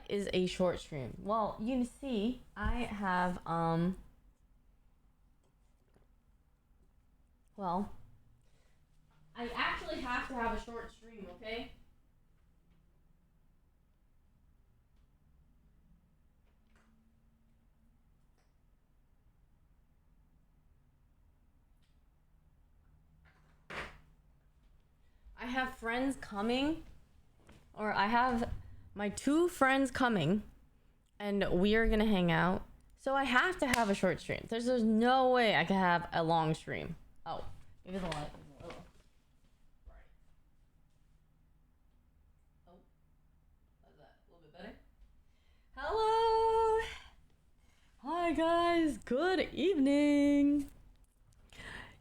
is a short stream? Well, you see, I have well, I actually have to have a short stream, okay? I have friends coming, or I have my 2 friends coming, and we are gonna hang out. So I have to have a short stream. There's no way I can have a long stream. Oh, maybe the light. Oh, how's that? A little bit better. Hello. Hi guys. Good evening.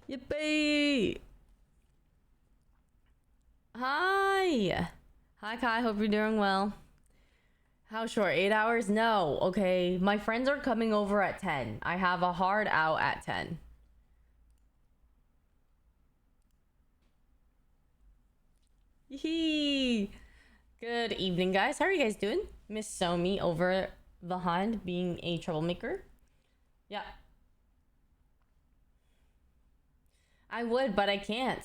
Yippee. Hi. Hi Kai, hope you're doing well. How short? 8 hours? No. Okay. My friends are coming over at 10. I have a hard out at 10. Yee. Good evening, guys. How are you guys doing? Miss Somi over behind being a troublemaker. Yeah. I would, but I can't.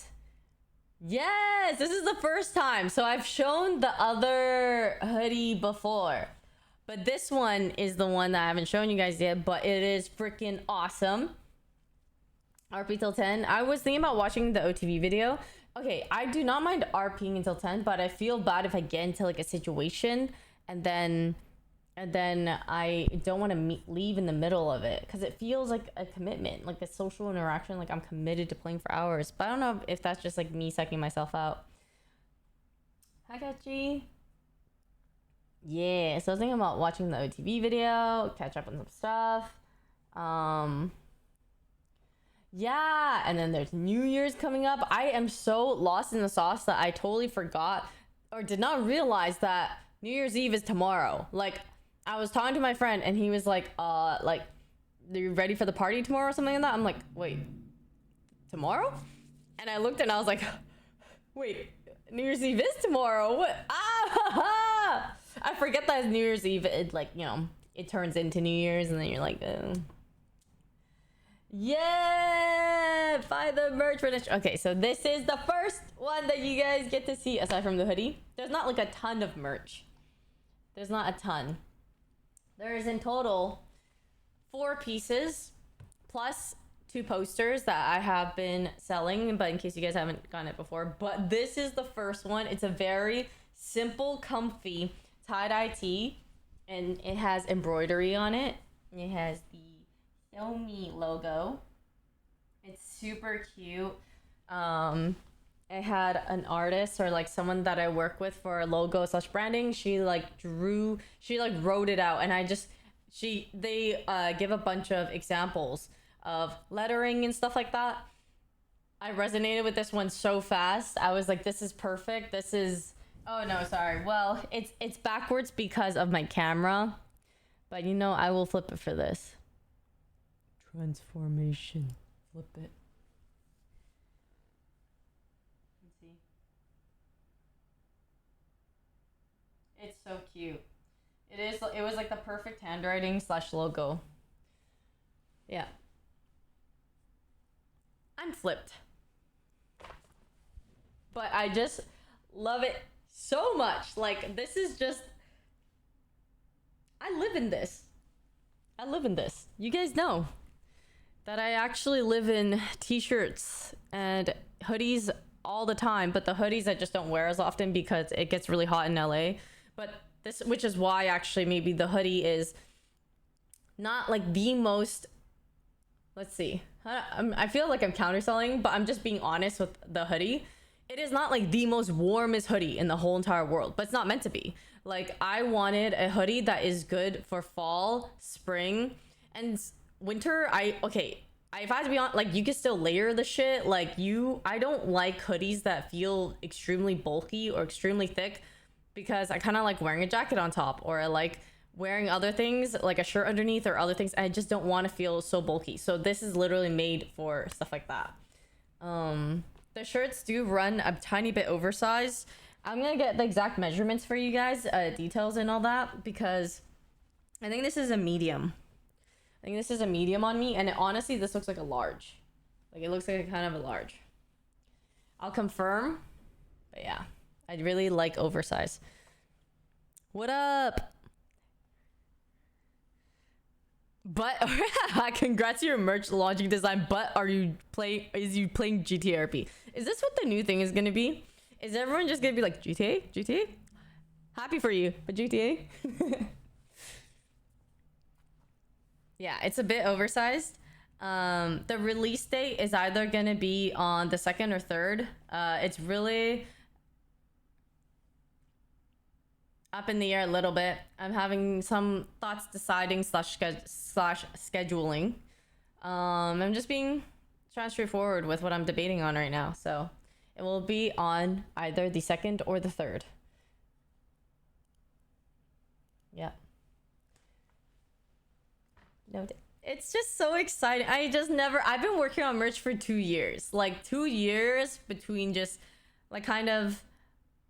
Yes, this is the first time. So I've shown the other hoodie before, but this one is the one that I haven't shown you guys yet, but it is freaking awesome. RP till 10. I was thinking about watching the OTV video. Okay, I do not mind RPing until 10, but I feel bad if I get into like a situation and then I don't want to leave in the middle of it, because it feels like a commitment, like a social interaction, like I'm committed to playing for hours. But I don't know if that's just like me sucking myself out. Hi Gachi. Yeah, so I was thinking about watching the OTV video, catch up on some stuff. Yeah, and then there's New Year's coming up. I am so lost in the sauce that I totally forgot or did not realize that New Year's Eve is tomorrow. Like, I was talking to my friend and he was like, are you ready for the party tomorrow or something like that? I'm like, wait, tomorrow? And I looked and I was like, wait, New Year's Eve is tomorrow. What? Ah! I forget that it's New Year's Eve. It, like, you know, it turns into New Year's and then you're like, yeah, buy the merch finish. Okay, so this is the first one that you guys get to see aside from the hoodie. There's not like a ton of merch. There's not a ton. There is in total 4 pieces plus 2 posters that I have been selling, but in case you guys haven't gotten it before. But this is the first one. It's a very simple, comfy tie-dye tee, and it has embroidery on it. It has the Xiaomi logo. It's super cute. I had an artist, or like someone that I work with for logo / branding. She wrote it out, and they give a bunch of examples of lettering and stuff like that. I resonated with this one so fast. I was like, this is perfect. This is, oh no, sorry. Well, it's backwards because of my camera, but you know, I will flip it for this. Transformation. Flip it. Let's see. It's so cute. It was like the perfect handwriting / logo. Yeah. I'm flipped. But I just love it so much. Like, this is just, I live in this. I live in this. You guys know that I actually live in t-shirts and hoodies all the time, but the hoodies I just don't wear as often because it gets really hot in LA. But this, which is why actually maybe the hoodie is not like the most, let's see, I feel like I'm counterselling, but I'm just being honest with the hoodie. It is not like the most warmest hoodie in the whole entire world, but it's not meant to be. Like, I wanted a hoodie that is good for fall, spring, and winter. If I have to be honest, like, you can still layer the shit. Like, I don't like hoodies that feel extremely bulky or extremely thick, because I kind of like wearing a jacket on top, or I like wearing other things like a shirt underneath or other things. I just don't want to feel so bulky. So this is literally made for stuff like that. The shirts do run a tiny bit oversized, I'm gonna get the exact measurements for you guys, details and all that, because I think this is a medium. I think this is a medium on me, and honestly, this looks like a large. Like, it looks like a kind of a large. I'll confirm, but yeah, I really like oversized. What up? But congrats to your merch launching design. But is you playing GTA RP? Is this what the new thing is gonna be? Is everyone just gonna be like GTA? Happy for you, but GTA? Yeah, it's a bit oversized. The release date is either gonna be on the 2nd or 3rd. It's really up in the air a little bit. I'm having some thoughts deciding slash scheduling. I'm just being straightforward with what I'm debating on right now. So it will be on either the 2nd or the 3rd. Yeah. No, it's just so exciting. I've been working on merch for 2 years. Like 2 years between just like kind of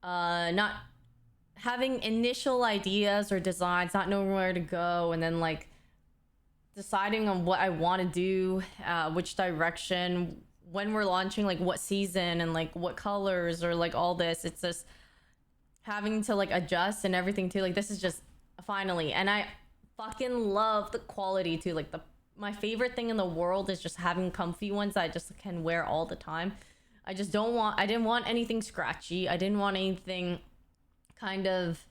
not having initial ideas or designs, not knowing where to go, and then like deciding on what I want to do, which direction, when we're launching, like what season and like what colors or like all this. It's just having to like adjust and everything too. Like this is just finally, and I fucking love the quality too. Like my favorite thing in the world is just having comfy ones that I just can wear all the time. I didn't want anything scratchy. I didn't want anything kind of,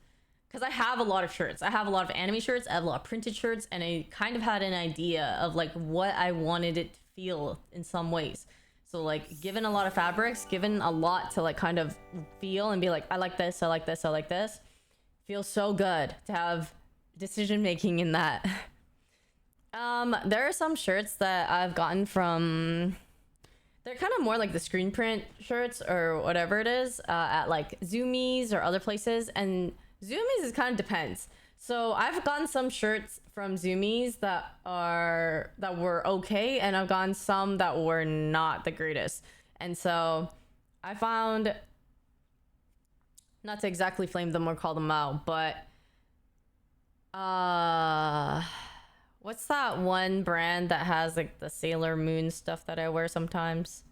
because I have a lot of shirts. I have a lot of anime shirts, I have a lot of printed shirts, and I kind of had an idea of like what I wanted it to feel in some ways. So like given a lot of fabrics, given a lot to like kind of feel and be like, I like this, I like this, I like this. Feels so good to have decision making in that. There are some shirts that I've gotten from, they're kind of more like the screen print shirts or whatever it is, at like Zoomies or other places, and Zoomies is kind of depends. So I've gotten some shirts from Zoomies that were okay, and I've gotten some that were not the greatest. And so I found, not to exactly flame them or call them out, but what's that one brand that has like the Sailor Moon stuff that I wear sometimes?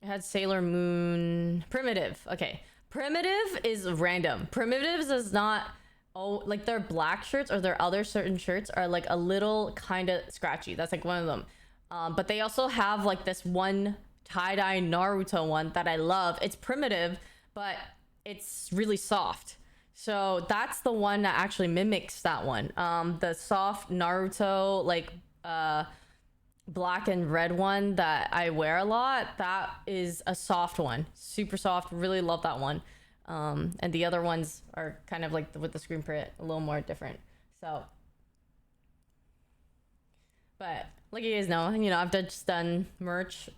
It had Sailor Moon. Primitive. Okay. Primitive is random. Primitives is not, like their black shirts or their other certain shirts are like a little kind of scratchy. That's like one of them. But they also have like this one tie-dye Naruto one that I love. It's primitive, but it's really soft. So that's the one that actually mimics that one. The soft Naruto, like black and red one that I wear a lot, that is a soft one. Super soft. Really love that one. And the other ones are kind of like with the screen print, a little more different. So, but like you guys know, I've just done merch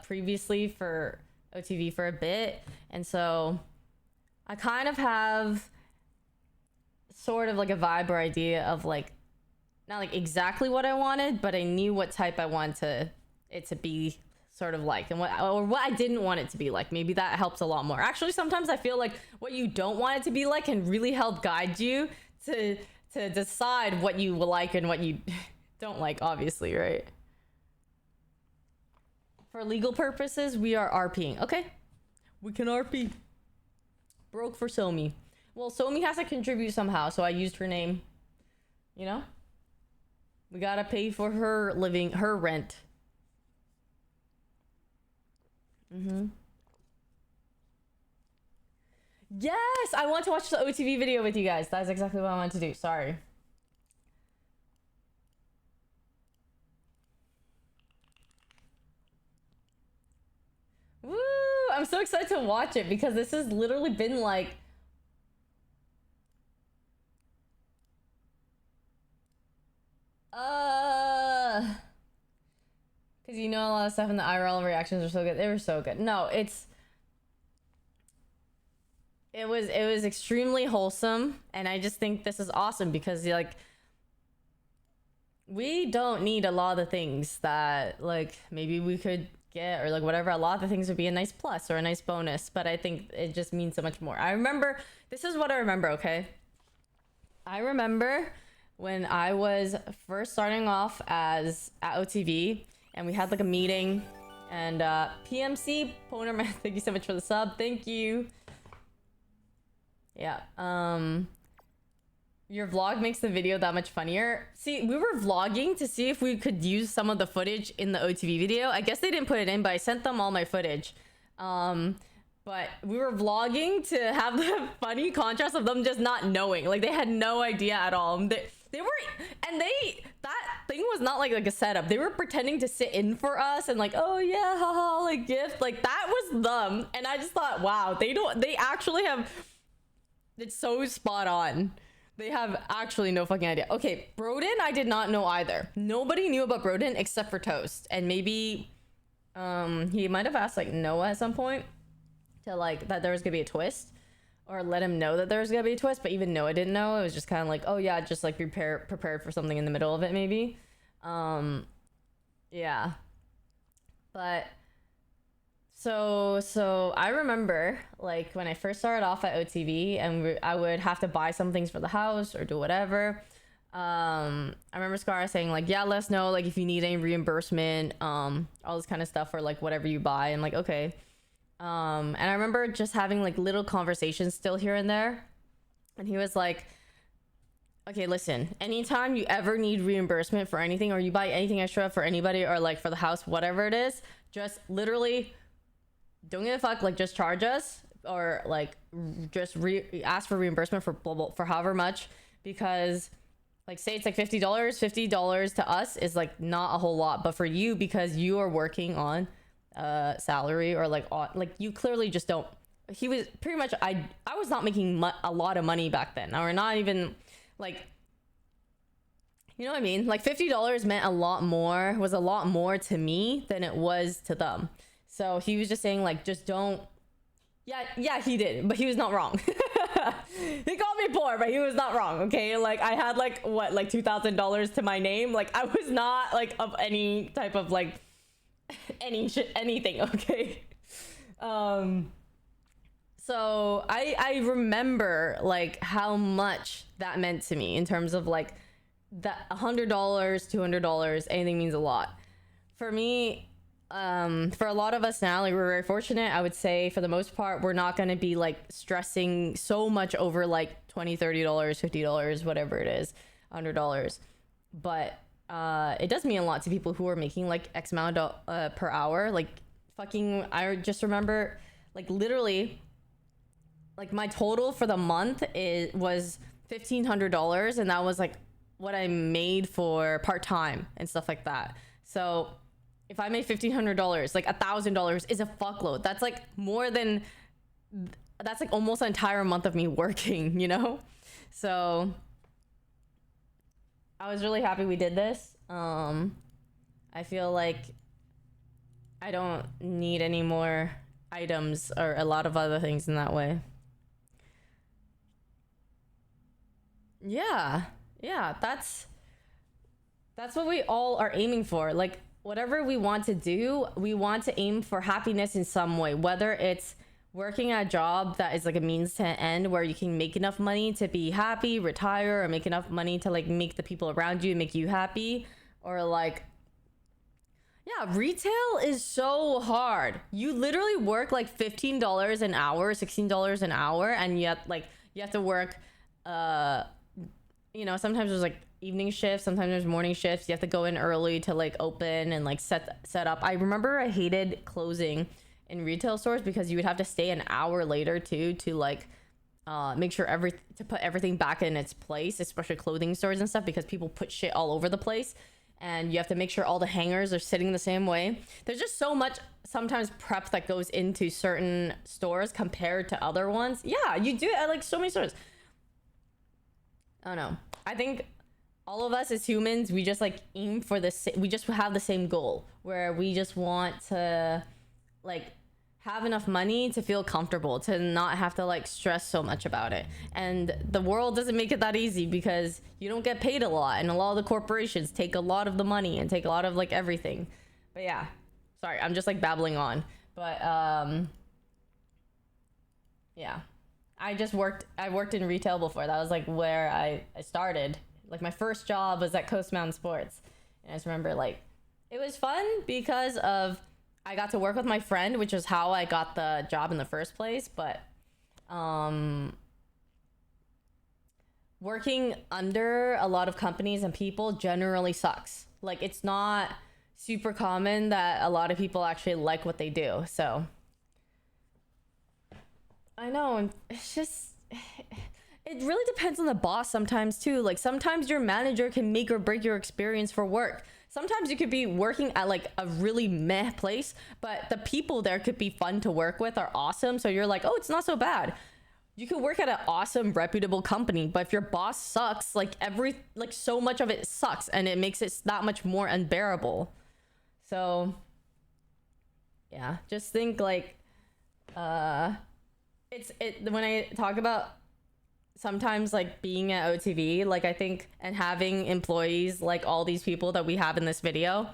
previously for OTV for a bit. And so I kind of have sort of like a vibe or idea of like, not like exactly what I wanted, but I knew what type I wanted it to be sort of like, and what I didn't want it to be like. Maybe that helps a lot more. Actually, sometimes I feel like what you don't want it to be like can really help guide you to decide what you like and what you don't like, obviously, right? For legal purposes, we are RPing. Okay, we can RP. Broke for Somi. Well, Somi has to contribute somehow, so I used her name. We gotta pay for her living, her rent. Yes, I want to watch the OTV video with you guys. That's exactly what I want to do. Sorry. Woo! I'm so excited to watch it because this has literally been like, because a lot of stuff in the IRL reactions are so good. They were so good. No, it was extremely wholesome, and I just think this is awesome because like we don't need a lot of things that like maybe we could get or like whatever, a lot of the things would be a nice plus or a nice bonus, but I think it just means so much more. I remember, this is what I remember, okay? I remember when I was first starting off as at OTV and we had like a meeting and PMC Ponerman, thank you so much for the sub. Thank you. Yeah. Your vlog makes the video that much funnier. See, we were vlogging to see if we could use some of the footage in the OTV video. I guess they didn't put it in, but I sent them all my footage. But we were vlogging to have the funny contrast of them just not knowing. Like, they had no idea at all. They were, and that thing was not like a setup. They were pretending to sit in for us and like, oh yeah, haha, like gift. Like, that was them. And I just thought, wow, they actually have, it's so spot on. They have actually no fucking idea. Okay, Broden, I did not know either. Nobody knew about Broden except for Toast. And maybe he might have asked like Noah at some point to like that there was gonna be a twist, or let him know that there was gonna be a twist. But even Noah didn't know. It was just kind of like, oh yeah, just like prepared for something in the middle of it maybe. Yeah. But so I remember like when I first started off at OTV and I would have to buy some things for the house or do whatever. I remember Scar saying like, yeah, let us know like if you need any reimbursement, all this kind of stuff, or like whatever you buy. And like, okay. And I remember just having like little conversations still here and there. And he was like, okay, listen, anytime you ever need reimbursement for anything or you buy anything extra for anybody or like for the house, whatever it is, just literally don't give a fuck, like just charge us or like just ask for reimbursement for for however much, because like say it's like $50 to us is like not a whole lot, but for you, because you are working on salary or like you clearly just don't. He was pretty much, I was not making a lot of money back then, or not even like, you know what I mean? Like $50 meant a lot more, was a lot more to me than it was to them. So he was just saying like, just don't. Yeah, he did, but he was not wrong. He called me poor, but he was not wrong. Okay, like I had like what, like $2,000 to my name. Like I was not like of any type of like anything. Okay. So I remember like how much that meant to me in terms of like that $100, $200, anything means a lot for me. For a lot of us now, like we're very fortunate, I would say for the most part, we're not going to be like stressing so much over like $20, $30, $50, whatever it is, $100. But it does mean a lot to people who are making like X amount per hour. Like fucking, I just remember like literally like my total for the month was $1,500, and that was like what I made for part-time and stuff like that. So if I made $1,500, like $1,000 is a fuckload. That's like more than, that's like almost an entire month of me working, you know? So I was really happy we did this. I feel like I don't need any more items or a lot of other things in that way. Yeah, that's what we all are aiming for. Like whatever we want to do, we want to aim for happiness in some way, whether it's working a job that is like a means to an end where you can make enough money to be happy, retire, or make enough money to like make the people around you make you happy, or like, yeah, retail is so hard. You literally work like $15 an hour, $16 an hour, and yet like you have to work you know, sometimes there's like evening shifts, sometimes there's morning shifts. You have to go in early to like open and like set up. I remember I hated closing in retail stores because you would have to stay an hour later too to like make sure to put everything back in its place, especially clothing stores and stuff, because people put shit all over the place and you have to make sure all the hangers are sitting the same way. There's just so much sometimes prep that goes into certain stores compared to other ones. Yeah, you do it at like so many stores. I don't know. I think all of us as humans, we just like aim for this. We just have the same goal where we just want to like have enough money to feel comfortable, to not have to like stress so much about it. And the world doesn't make it that easy because you don't get paid a lot, and a lot of the corporations take a lot of the money and take a lot of like everything. But yeah, sorry, I'm just like babbling on. But yeah. I worked in retail before. That was like where I started. Like my first job was at Coast Mountain Sports. And I just remember like it was fun because of I got to work with my friend, which is how I got the job in the first place. But working under a lot of companies and people generally sucks. Like it's not super common that a lot of people actually like what they do. So I know, and it's just it really depends on the boss sometimes too. Like sometimes your manager can make or break your experience for work. Sometimes you could be working at like a really meh place, but the people there could be fun to work with, are awesome, so you're like, oh, it's not so bad. You could work at an awesome reputable company, but if your boss sucks, like so much of it sucks, and it makes it that much more unbearable. So yeah, just think like when I talk about sometimes like being at OTV, like I think, and having employees like all these people that we have in this video,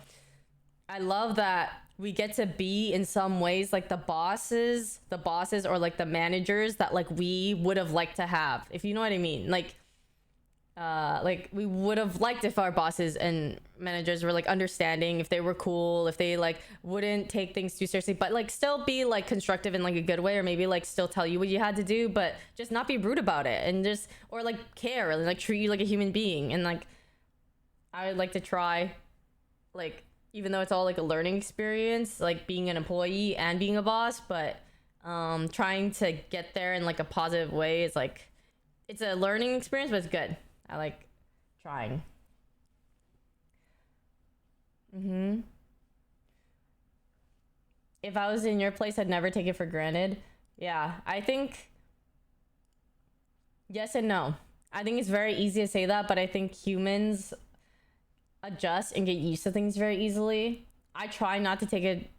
I love that we get to be in some ways like the bosses or like the managers that like we would have liked to have, if you know what I mean. Like we would have liked if our bosses and managers were like understanding, if they were cool, if they like wouldn't take things too seriously, but like still be like constructive in like a good way, or maybe like still tell you what you had to do, but just not be rude about it, and just, or like care and like treat you like a human being. And like I would like to try, like, even though it's all like a learning experience, like being an employee and being a boss, but trying to get there in like a positive way is like, it's a learning experience, but it's good. I like trying. If I was in your place, I'd never take it for granted. Yeah, I think yes and no. I think it's very easy to say that, but I think humans adjust and get used to things very easily. I try not to take it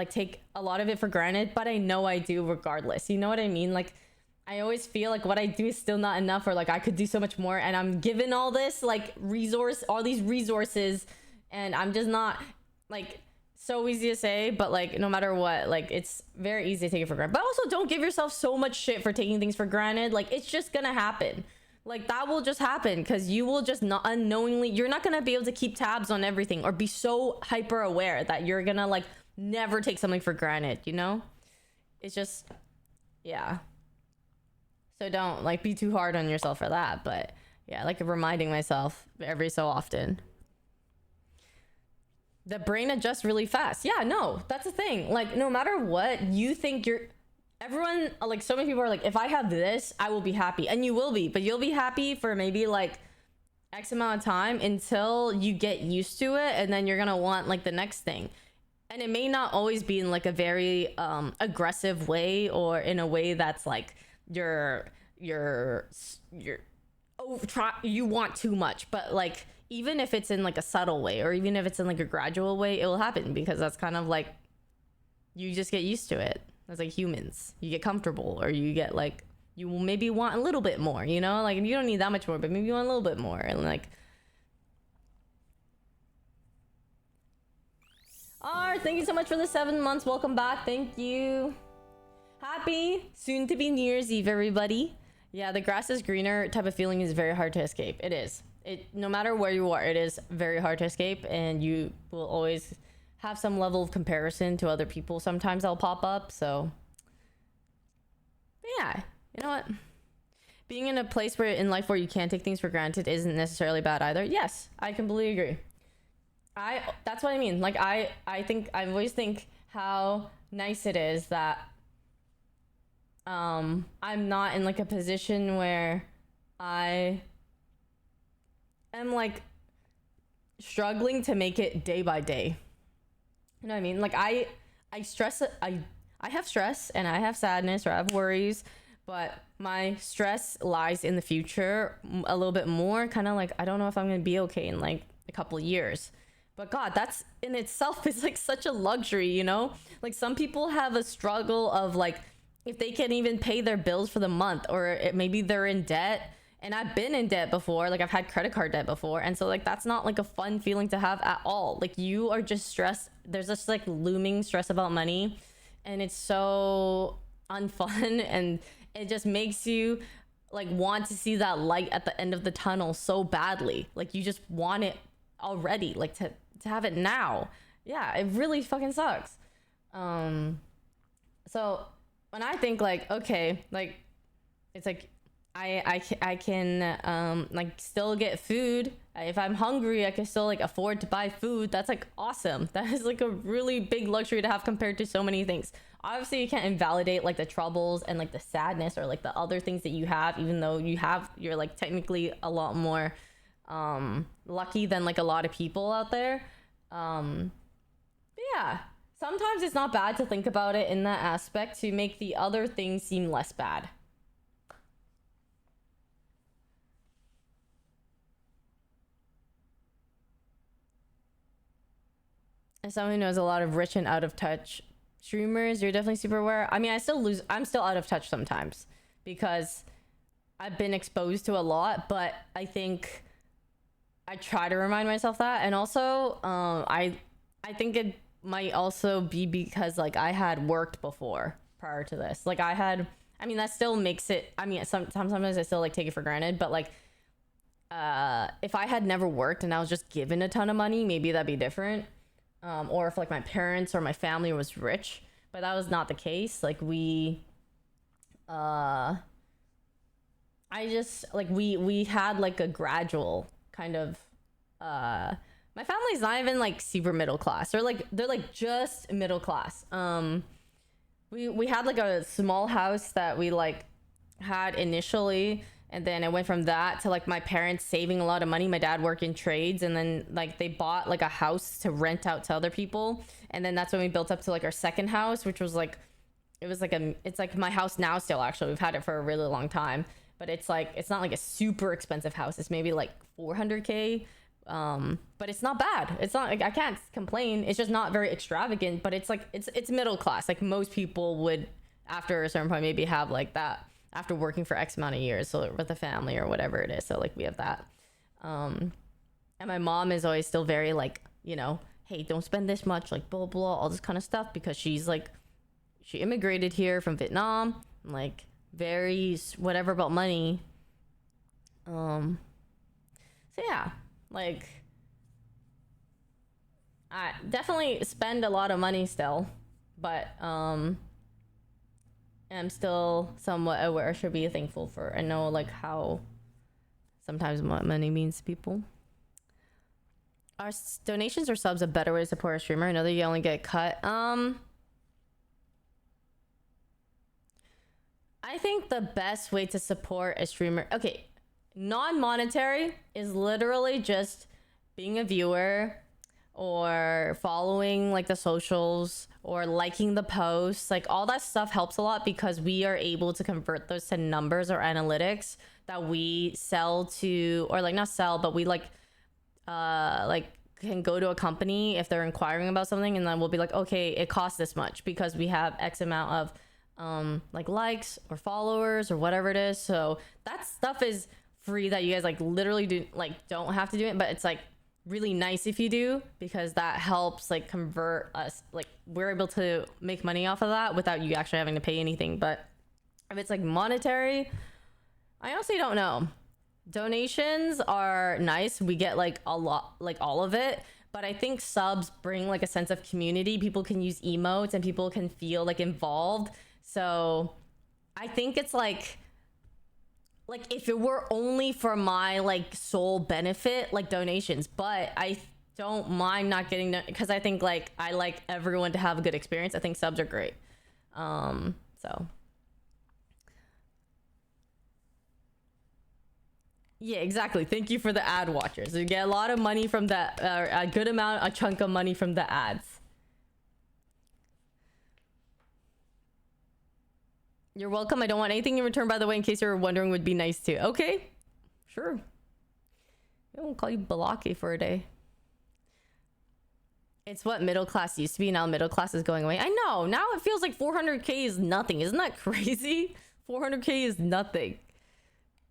take a lot of it for granted, but I know I do regardless. You know what I mean? Like I always feel like what I do is still not enough, or like I could do so much more, and I'm given all this like all these resources, and I'm just not, like, so easy to say, but like no matter what, like it's very easy to take it for granted. But also don't give yourself so much shit for taking things for granted. Like it's just gonna happen. Like that will just happen, because you will just not unknowingly, you're not gonna be able to keep tabs on everything or be so hyper aware that you're gonna like never take something for granted, you know? It's just, yeah. So don't like be too hard on yourself for that. But yeah, like reminding myself every so often. The brain adjusts really fast. Yeah, no, that's the thing. Like no matter what you think everyone, like so many people are like, if I have this, I will be happy. And you will be, but you'll be happy for maybe like X amount of time until you get used to it. And then you're going to want like the next thing. And it may not always be in like a very aggressive way, or in a way that's like, you want too much, but like even if it's in like a subtle way, or even if it's in like a gradual way, it will happen, because that's kind of like you just get used to it. That's like humans, you get comfortable, or you get like, you will maybe want a little bit more, you know, like you don't need that much more, but maybe you want a little bit more. And like thank you so much for the 7 months. Welcome back. Thank you. Happy soon to be New Year's Eve, everybody. Yeah, the grass is greener type of feeling is very hard to escape. It is. No matter where you are, it is very hard to escape, and you will always have some level of comparison to other people. Sometimes I'll pop up. So but yeah, you know what? Being in a place where in life where you can't take things for granted isn't necessarily bad either. Yes, I completely agree. That's what I mean. Like I always think how nice it is that I'm not in like a position where I am like struggling to make it day by day. You know what I mean? Like I stress, I have stress and I have sadness, or I have worries, but my stress lies in the future a little bit more. Kind of like, I don't know if I'm going to be okay in like a couple of years. But God, that's in itself is like such a luxury, you know? Like some people have a struggle of like, if they can't even pay their bills for the month, or maybe they're in debt, And I've been in debt before, like I've had credit card debt before, and so like that's not like a fun feeling to have at all. Like you are just stressed. There's this like looming stress about money, and it's so unfun, and it just makes you like want to see that light at the end of the tunnel so badly. Like you just want it already, like to have it now. Yeah, it really fucking sucks. So when I think like, okay, like it's like I can like still get food. If I'm hungry, I can still like afford to buy food. That's like awesome. That is like a really big luxury to have compared to so many things. Obviously you can't invalidate like the troubles and like the sadness or like the other things that you have, even though you're like technically a lot more lucky than like a lot of people out there. But yeah, sometimes it's not bad to think about it in that aspect to make the other things seem less bad. As someone who knows a lot of rich and out of touch streamers, you're definitely super aware. I mean, I'm still out of touch sometimes because I've been exposed to a lot, but I think I try to remind myself that. And also, I think it might also be because like I had worked before prior to this. Like I mean, that still makes it, I mean, sometimes I still like take it for granted, but like, if I had never worked and I was just given a ton of money, maybe that'd be different. Or if like my parents or my family was rich, but that was not the case. Like we had like a gradual kind of my family's not even like super middle class. They're like just middle class. We had like a small house that we like had initially, and then it went from that to like my parents saving a lot of money. My dad worked in trades, and then like they bought like a house to rent out to other people, and then that's when we built up to like our second house, which was like it's like my house now still. Actually, we've had it for a really long time, but it's like it's not like a super expensive house. It's maybe like 400K, but it's not bad. It's not like I can't complain. It's just not very extravagant, but it's like it's middle class. Like most people would after a certain point maybe have like that after working for X amount of years, so with a family or whatever it is. So like we have that. And my mom is always still very like, you know, hey, don't spend this much, like blah blah, all this kind of stuff, because she's like, she immigrated here from Vietnam, like very whatever about money. So yeah, like I definitely spend a lot of money still, but I'm still somewhat aware, should be thankful for. I know like how sometimes what money means to people. Are donations or subs a better way to support a streamer? I know that you only get cut. I think the best way to support a streamer, okay, non-monetary is literally just being a viewer or following like the socials or liking the posts. Like all that stuff helps a lot because we are able to convert those to numbers or analytics that we sell to, or like not sell, but we like can go to a company if they're inquiring about something, and then we'll be like, okay, it costs this much because we have X amount of like likes or followers or whatever it is. So that stuff is free that you guys like literally don't have to do it, but it's like really nice if you do, because that helps like convert us. Like we're able to make money off of that without you actually having to pay anything. But if it's like monetary, I honestly don't know. Donations are nice, we get like a lot, like all of it, but I think subs bring like a sense of community. People can use emotes and people can feel like involved. So I think it's like if it were only for my like sole benefit, like donations, but I don't mind not getting because I think like I like everyone to have a good experience. I think subs are great. So yeah, exactly. Thank you for the ad watchers. You get a lot of money from that, a good amount, a chunk of money from the ads. You're welcome. I don't want anything in return, by the way, in case you're wondering, would be nice too. Okay, sure. I won't call you Balaki for a day. It's what middle class used to be. Now middle class is going away. I know. Now it feels like 400K is nothing. Isn't that crazy? 400K is nothing.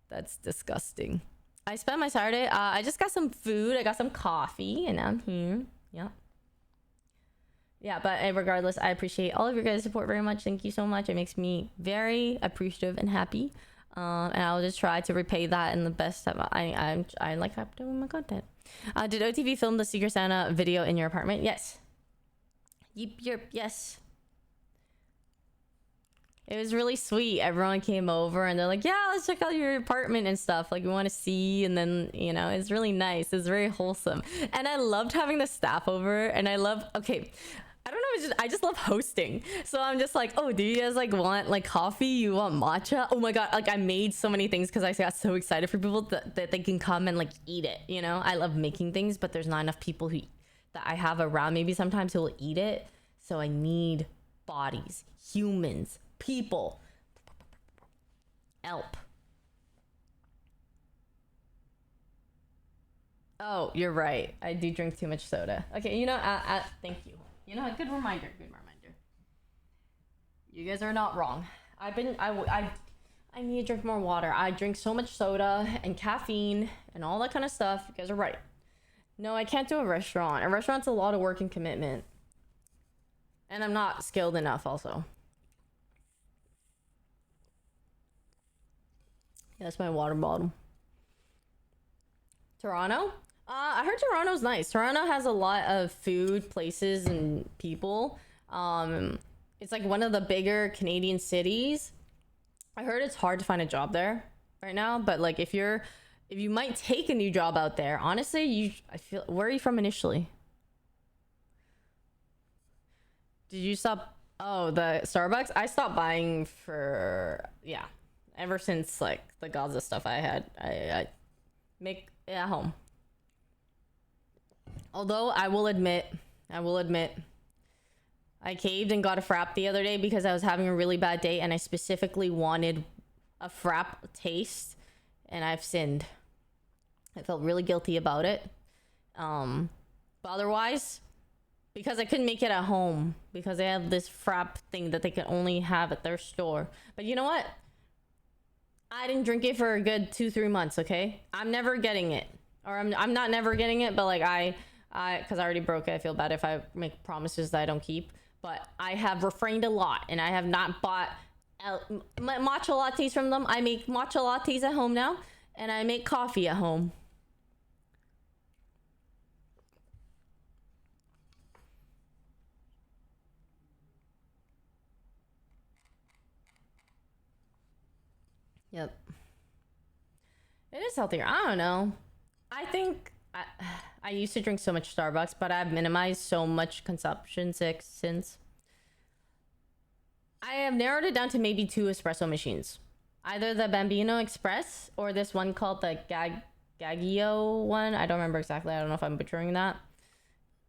That's disgusting. I spent my Saturday. I just got some food. I got some coffee, and I'm here. Yeah. Yeah, but regardless, I appreciate all of your guys' support very much. Thank you so much. It makes me very appreciative and happy. And I'll just try to repay that in the best time. I like doing my content. Did OTV film the Secret Santa video in your apartment? Yes. Yep. Yes. It was really sweet. Everyone came over and they're like, yeah, let's check out your apartment and stuff. Like, we want to see. And then, you know, it's really nice. It's very wholesome. And I loved having the staff over. And I love, okay, I don't know, I just love hosting. So I'm just like, oh, do you guys like want like coffee? You want matcha? Oh my God, like I made so many things because I got so excited for people that they can come and like eat it. You know, I love making things, but there's not enough people that I have around maybe sometimes who will eat it. So I need bodies, humans, people. Help. Oh, you're right. I do drink too much soda. Okay, you know, thank you. You know, good reminder. You guys are not wrong. I need to drink more water. I drink so much soda and caffeine and all that kind of stuff. You guys are right. No, I can't do a restaurant. A restaurant's a lot of work and commitment. And I'm not skilled enough also. Yeah, that's my water bottle. Toronto? I heard Toronto's nice. Toronto has a lot of food, places, and people. It's like one of the bigger Canadian cities. I heard it's hard to find a job there right now, but like if you might take a new job out there, honestly, where are you from initially? Did you stop? Oh, the Starbucks? I stopped buying for, yeah, ever since like the Gaza stuff I make it at home. Although I will admit, I caved and got a frap the other day because I was having a really bad day and I specifically wanted a frap taste, and I've sinned. I felt really guilty about it. But otherwise, because I couldn't make it at home because they have this frap thing that they can only have at their store. But you know what? I didn't drink it for a good 2-3 months, okay? I'm never getting it. Or I'm not never getting it, but like because I already broke it. I feel bad if I make promises that I don't keep. But I have refrained a lot, and I have not bought matcha lattes from them. I make matcha lattes at home now, and I make coffee at home. Yep. It is healthier. I don't know. I think I used to drink so much Starbucks, but I've minimized so much consumption since. I have narrowed it down to maybe 2 espresso machines. Either the Bambino Express or this one called the Gagio one. I don't remember exactly. I don't know if I'm butchering that.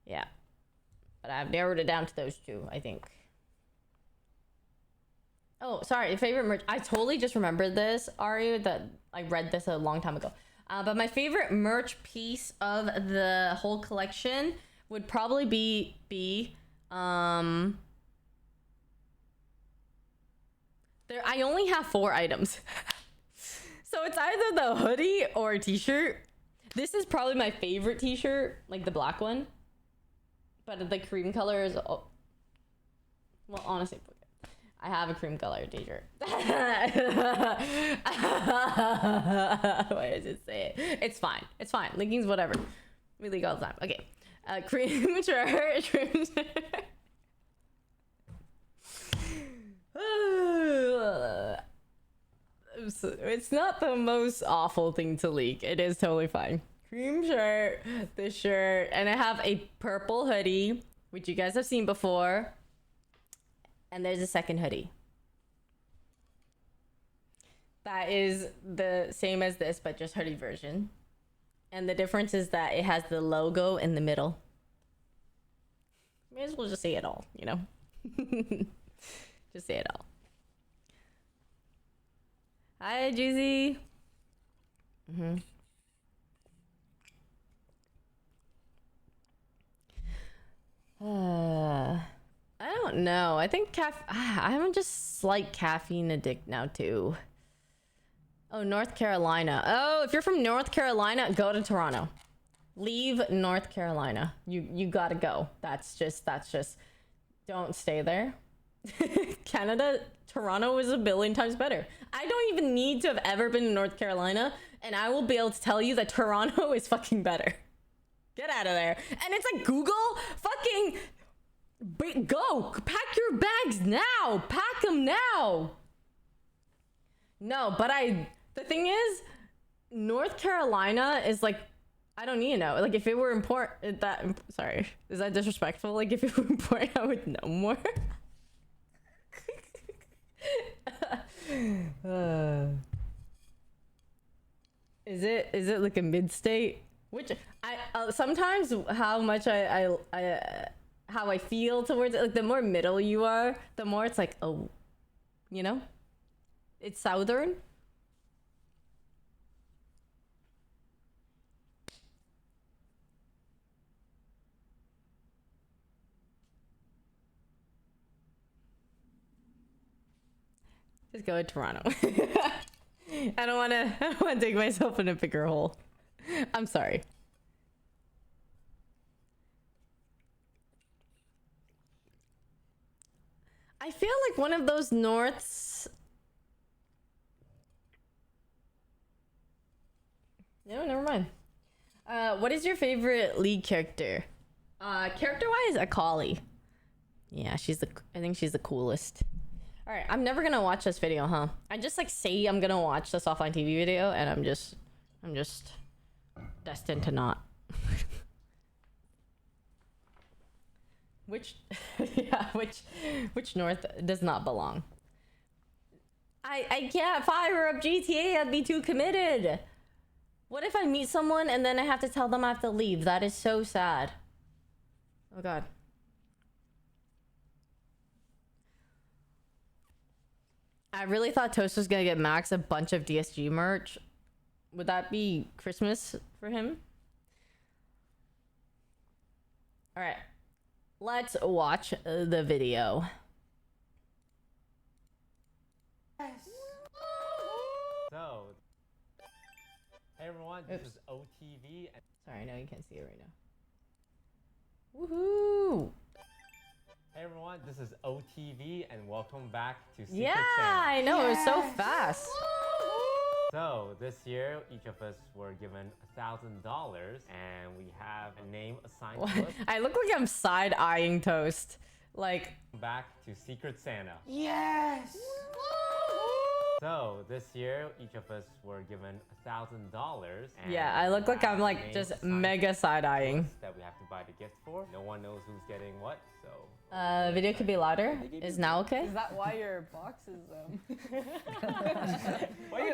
Yeah. But I've narrowed it down to those 2, I think. Oh, sorry. Favorite merch. I totally just remembered this, Ari, that I read this a long time ago. But my favorite merch piece of the whole collection would probably be I only have 4 items. So it's either the hoodie or a t-shirt. This is probably my favorite t-shirt, like the black one. But the cream color is, well, honestly, I have a cream color t-shirt. Why does it say it? It's fine. It's fine. Leggings, whatever. We leak all the time. Okay. Cream shirt. Cream shirt. It's not the most awful thing to leak. It is totally fine. Cream shirt, this shirt, and I have a purple hoodie, which you guys have seen before. And there's a second hoodie. That is the same as this, but just hoodie version. And the difference is that it has the logo in the middle. May as well just say it all, you know? Just say it all. Hi, Juicy. I don't know. I think I'm just slight caffeine addict now too. Oh, North Carolina. Oh, if you're from North Carolina, go to Toronto. Leave North Carolina. You gotta go. That's just don't stay there. Canada, Toronto is a billion times better. I don't even need to have ever been to North Carolina, and I will be able to tell you that Toronto is fucking better. Get out of there. And it's like, Google fucking go. Pack your bags now. Pack them now. No, but the thing is, North Carolina is like, I don't need to know. Like, if it were important, sorry, is that disrespectful? Like, if it were important, I would know more. Is it like a mid-state? Which I sometimes how much how I feel towards it, like the more middle you are, the more it's like, oh, you know, it's southern. Just go to Toronto. I don't want to dig myself in a bigger hole. I'm sorry. I feel like one of those Norths. No, never mind. What is your favorite League character? Character-wise, Akali. Yeah, I think she's the coolest. All right, I'm never gonna watch this video, huh? I just like say I'm gonna watch this offline TV video, and I'm just destined to not. Which North does not belong? I can't fire up GTA. I'd be too committed. What if I meet someone and then I have to tell them I have to leave? That is so sad. Oh god. I really thought Toast was gonna get Max a bunch of DSG merch. Would that be Christmas for him? All right, let's watch the video. Yes. So, hey everyone, this is OTV. Sorry, I know you can't see it right now. Woohoo! Hey everyone, this is OTV, and welcome back to Secret Yeah, Santa. I know, it was so fast. So, this year, each of us were given $1,000, and we have a name assigned to us. I look like I'm side-eyeing Toast. Like, Back to Secret Santa. Yes! So, this year, each of us were given $1,000. yeah, I look like I'm like just mega side-eyeing. That we have to buy the gift for. No one knows who's getting what, so. Video could be louder. Is now okay? Is that why your box is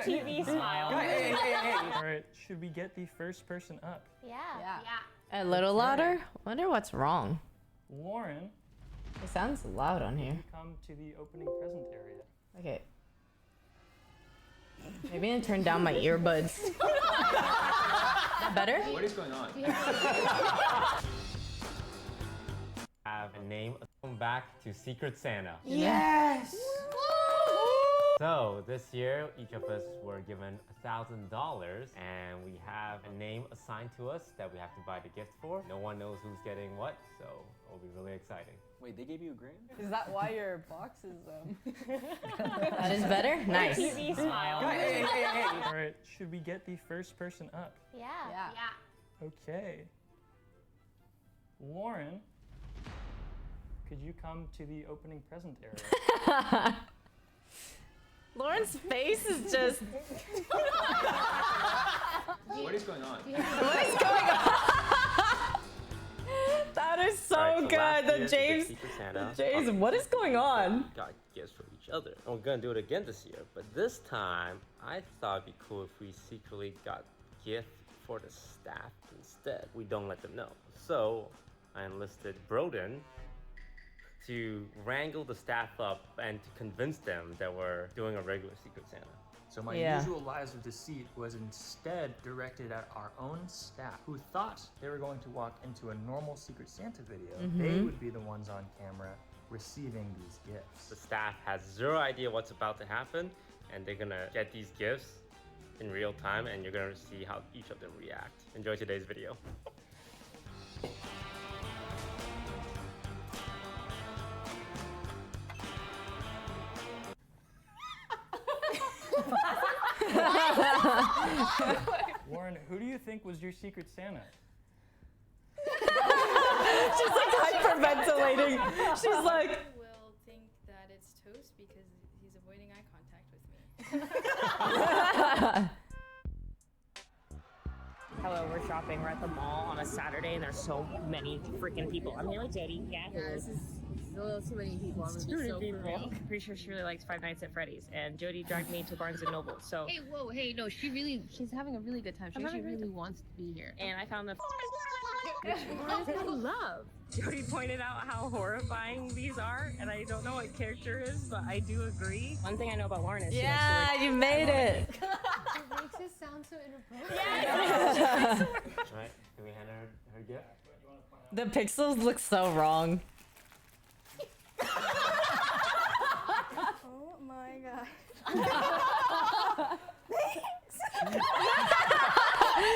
TV smile. Hey. Alright, should we get the first person up? Yeah. A little louder? Wonder what's wrong. Lauren, It sounds loud on here. come to the opening present area. Okay. Maybe I turn down my earbuds. Better? What is going on? Have a name. Welcome back to Secret Santa. Yes! So this year, each of us were given $1,000, and we have a name assigned to us that we have to buy the gift for. No one knows who's getting what, so it'll be really exciting. Wait, they gave you a grand? Is that why your box is That is better? Nice. TV smile. Hey. Alright, should we get the first person up? Yeah. Okay. Lauren, could you come to the opening present area? Lauren's face is just. What is going on? What is going on? That is so Alright, so good. last The year, James. Secret Santa, James, what is going on? got gifts for each other. And we're gonna do it again this year, but this time I thought it'd be cool if we secretly got gifts for the staff instead. We don't let them know. So I enlisted Broden to wrangle the staff up and to convince them that we're doing a regular Secret Santa. So my Yeah. usual lies of deceit was instead directed at our own staff, who thought they were going to walk into a normal Secret Santa video. They would be the ones on camera receiving these gifts. The staff has zero idea what's about to happen, and they're gonna get these gifts in real time, and you're gonna see how each of them react. Enjoy today's video. Warren, who do you think was your Secret Santa? She's like hyperventilating. She's like, will think that it's Toast because he's avoiding eye contact with me. Hello, we're shopping. We're at the mall on a Saturday, and there's so many freaking people. I'm here with Jody. Yeah, This is a little too many people. I'm gonna be so for real. Pretty sure she really likes Five Nights at Freddy's, and Jody dragged me to Barnes and Noble. So, Hey, whoa, hey, no, she's having a really good time. She actually really wants to be here. and I found the I love. Jody pointed out how horrifying these are, and I don't know what character is, but I do agree. One thing I know about Lauren is she likes to yeah, wear you made it. It makes it sound so inappropriate. Alright, can we hand her gift? The pixels look so wrong. Oh my god.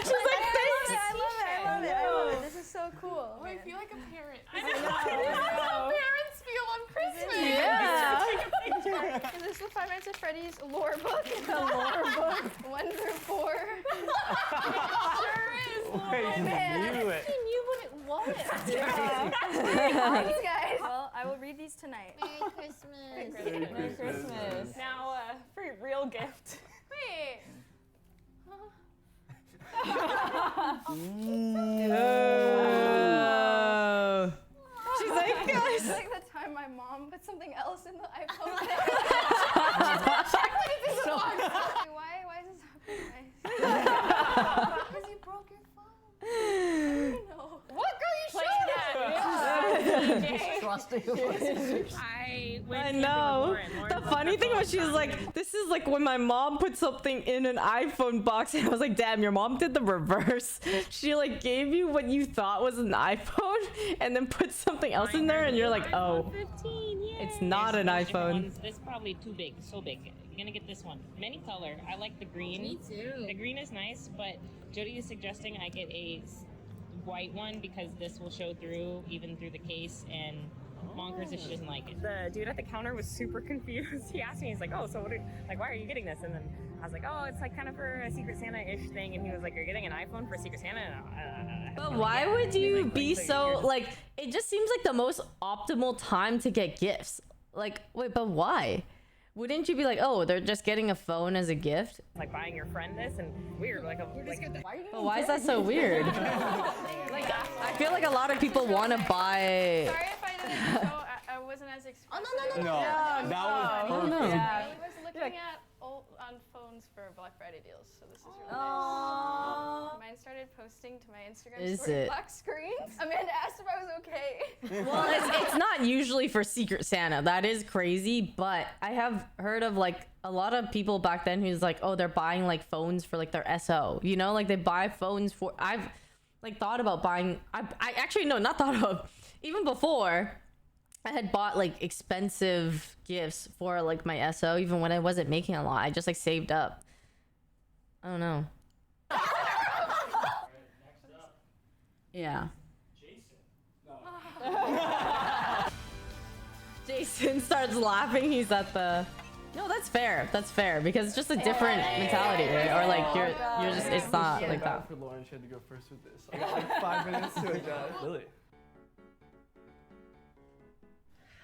She's like, thanks. I love it. This is so cool. Oh, I feel like a parent. I know. Parents feel on Christmas. Yeah. Is this the Five Nights at Freddy's lore book? The lore book. 1 through 4. Sure is. Wait, you knew it. I knew what it was. Thanks, guys. Well, I will read these tonight. Merry Christmas. Merry Christmas. Now, for your real gift. Wait. Oh. She's like, It's like the time my mom put something else in the iPhone. Why is this happening? Because you broke your phone. I don't know. What girl you Play that. I went I camping with know. Lauren. Lauren The broke funny her thing phone. was, she was like, this is like when my mom put something in an iPhone box, and I was like, damn, your mom did the reverse. She like gave you what you thought was an iPhone, and then put something else in there, and you're like, oh, 15, yay. it's not an There's different iPhone. ones. This is probably too big, so big. You're gonna get this one. Many color. I like the green. Me too. The green is nice, but Jody is suggesting I get a white one because this will show through even through the case, and Monkers if she doesn't like it. The dude at the counter was super confused. He asked me, he's like, oh, so why are you getting this? And then I was like, oh, it's like kind of for a Secret Santa-ish thing. And he was like, you're getting an iPhone for Secret Santa? And But why would you be so, like, it just seems like the most optimal time to get gifts. Like, wait, but why? Wouldn't you be like, oh, they're just getting a phone as a gift? like buying your friend this and weird, like But why is that so weird? Like, I feel like a lot of people want to buy. Sorry if I didn't show. I wasn't as expressive. No, that was no. perfect. I was looking at on phones for Black Friday deals, so this is really nice. Mine started posting to my Instagram Is story it? black screens. Amanda asked if I was okay. Well, it's not usually for Secret Santa. That is crazy, but I have heard of like a lot of people back then who's like, oh, they're buying like phones for like their SO. You know, like they buy phones for. I've like thought about buying. I actually no, not thought of. Even before, I had bought like expensive gifts for like my SO, even when I wasn't making a lot. I just like saved up. I don't know. Yeah. Jason starts laughing. He's at the. No, that's fair. That's fair because it's just a different mentality, right? Or like you're just. It's not like that. For Lauren, she had to go first with this. I got like 5 minutes to adjust. Lily.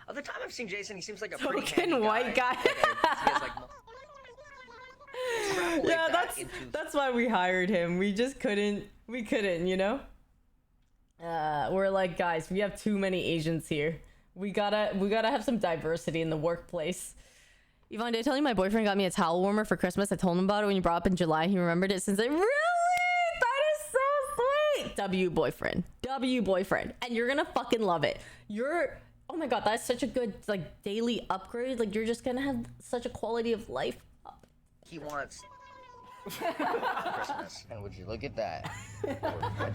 Of the time I've seen Jason, he seems like a pretty Token handy white guy. He has, like, extrapolate Yeah, that into- that's why we hired him. We just couldn't, you know? We're like, guys, we have too many Asians here. We gotta have some diversity in the workplace. Yvonne, did I tell you my boyfriend got me a towel warmer for Christmas? I told him about it when you brought up in July. He remembered it since. Really? That is so sweet. W boyfriend. And you're gonna fucking love it. Oh my god, that's such a good like daily upgrade. Like you're just gonna have such a quality of life. He wants Christmas. And would you look at that?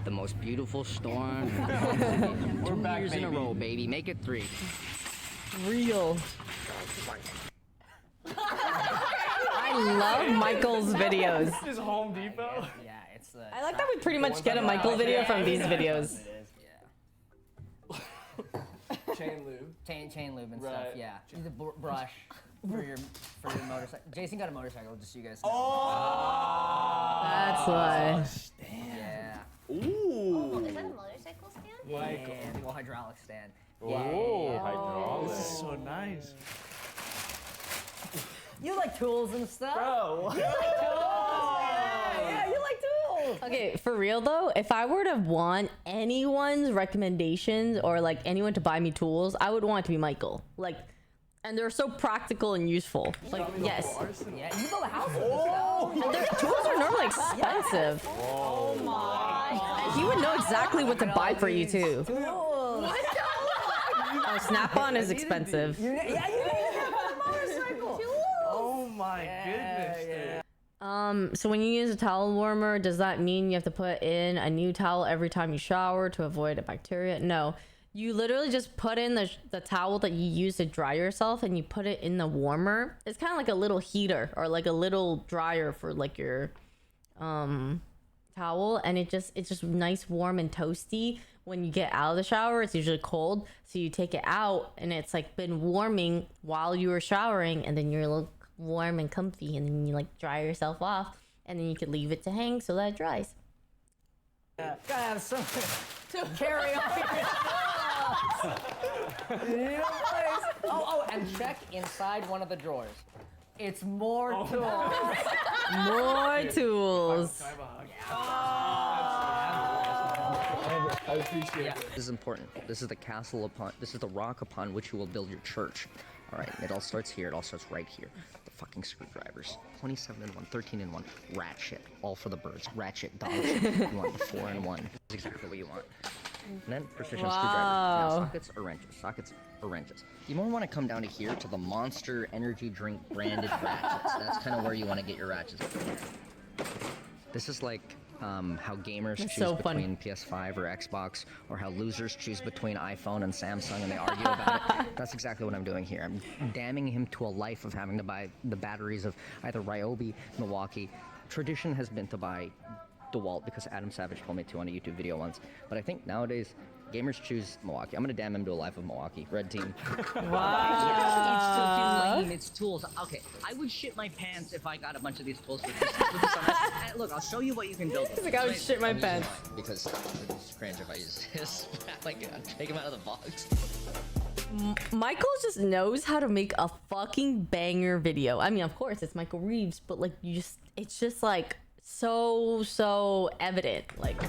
The most beautiful storm. 2 years in a row, baby. Make it 3. Real. I I love Michael's videos. This is Home Depot. Yeah, it's the. I like that we pretty much get a Michael video from these videos. Chain lube. Chain lube and stuff. Right. Yeah. Use a brush for your motorcycle. Jason got a motorcycle, just so you guys. That's why. Yeah. Ooh. Is that a motorcycle stand? Michael. Yeah, big old hydraulic stand. Oh, hydraulic. This is so nice. You like tools and stuff? Bro. Yeah, you like tools. Okay, for real though, if I were to want anyone's recommendations or like anyone to buy me tools, I would want it to be Michael. Like, and they're so practical and useful. Like, yes. Yeah, you build a house with this stuff. And their tools are normally expensive. Oh my. And he would know exactly what to buy for you too. Tools. Oh, Snap-on is expensive. Yeah, you need to have a motorcycle. Oh my goodness, dude. So when you use a towel warmer, does that mean you have to put in a new towel every time you shower to avoid a bacteria? No. You literally just put in the towel that you use to dry yourself and you put it in the warmer. It's kind of like a little heater or like a little dryer for like your towel, and it's just nice, warm and toasty. When you get out of the shower, it's usually cold, so you take it out and it's like been warming while you were showering, and then you're a little warm and comfy, and then you like dry yourself off, and then you could leave it to hang so that it dries. Gotta have something to carry on your stuff. You need a place. Oh, and check inside one of the drawers. It's more tools. More tools. I appreciate it. This is important. This is the this is the rock upon which you will build your church. All right, it all starts here. It all starts right here. The fucking screwdrivers. 27 in 1, 13 in 1. Rat shit. All for the birds. Rat shit, dog shit. You want the 4 in 1. That's exactly what you want. And then precision screwdriver. Now, sockets or wrenches. Sockets or wrenches. You more want to come down to here to the Monster energy drink branded ratchets. That's kind of where you want to get your ratchets. This is like how gamers choose between PS5 or Xbox, or how losers choose between iPhone and Samsung and they argue about it. That's exactly what I'm doing here. I'm damning him to a life of having to buy the batteries of either Ryobi, Milwaukee. Tradition has been to buy DeWalt because Adam Savage told me to on a YouTube video once. But I think nowadays gamers choose Milwaukee. I'm gonna damn him to a life of Milwaukee. Red team. Wow. It's tools. Okay, I would shit my pants if I got a bunch of these tools for Christmas. Look, I'll show you what you can build. He's like, I would shit my pants. Because it's cringe if I use this. Like, take him out of the box. Michael just knows how to make a fucking banger video. I mean, of course, it's Michael Reeves, but like, it's just like so evident. Like.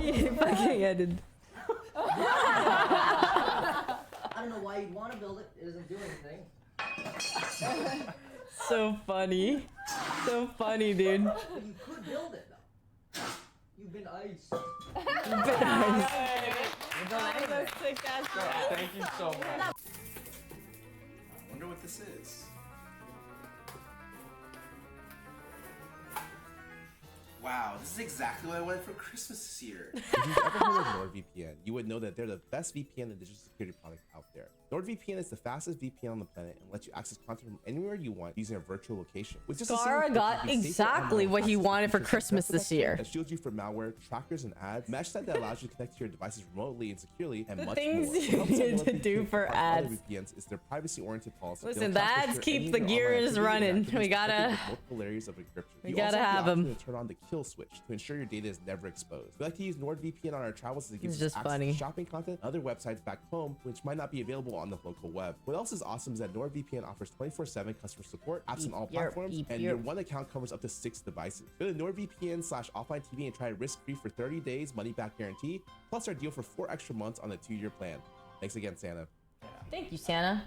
You fucking edited. I don't know why you'd want to build it. It doesn't do anything. So funny. So funny, dude. You could build it, though. You've been iced. You've been iced. Thank you so much. I wonder what this is. Wow, this is exactly what I wanted for Christmas this year. If you've ever heard of NordVPN, you would know that they're the best VPN and digital security product out there. NordVPN is the fastest VPN on the planet and lets you access content from anywhere you want using a virtual location. With just Gara got exactly what he wanted for Christmas this year. That shields you from malware, trackers, and ads. Mesh that allows you to connect to your devices remotely and securely, and much things more. you need to do for ads. VPNs is their privacy-oriented policy. Listen, the ads keep the gears running. We gotta have them. Turn on the kill switch to ensure your data is never exposed. We like to use NordVPN on our travels as it gives It's us just access funny. to shopping content, other websites back home, which might not be available on the local web. What else is awesome is that NordVPN offers 24/7 customer support, apps on all platforms, and your one account covers up to 6 devices. Go to NordVPN/offline TV and try risk-free for 30 days, money-back guarantee, plus our deal for 4 extra months on the 2-year plan. Thanks again, Santa. Thank you, Santa.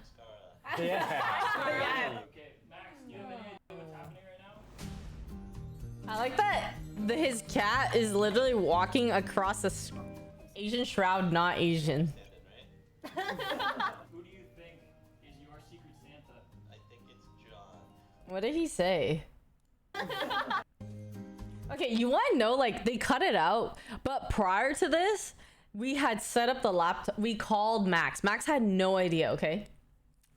Yeah. I like that his cat is literally walking across a Asian shroud, not Asian. Who do you think is your Secret Santa? I think it's John. What did he say? Okay, you want to know, like, they cut it out, but prior to this, we had set up the laptop. We called Max. Max had no idea, okay?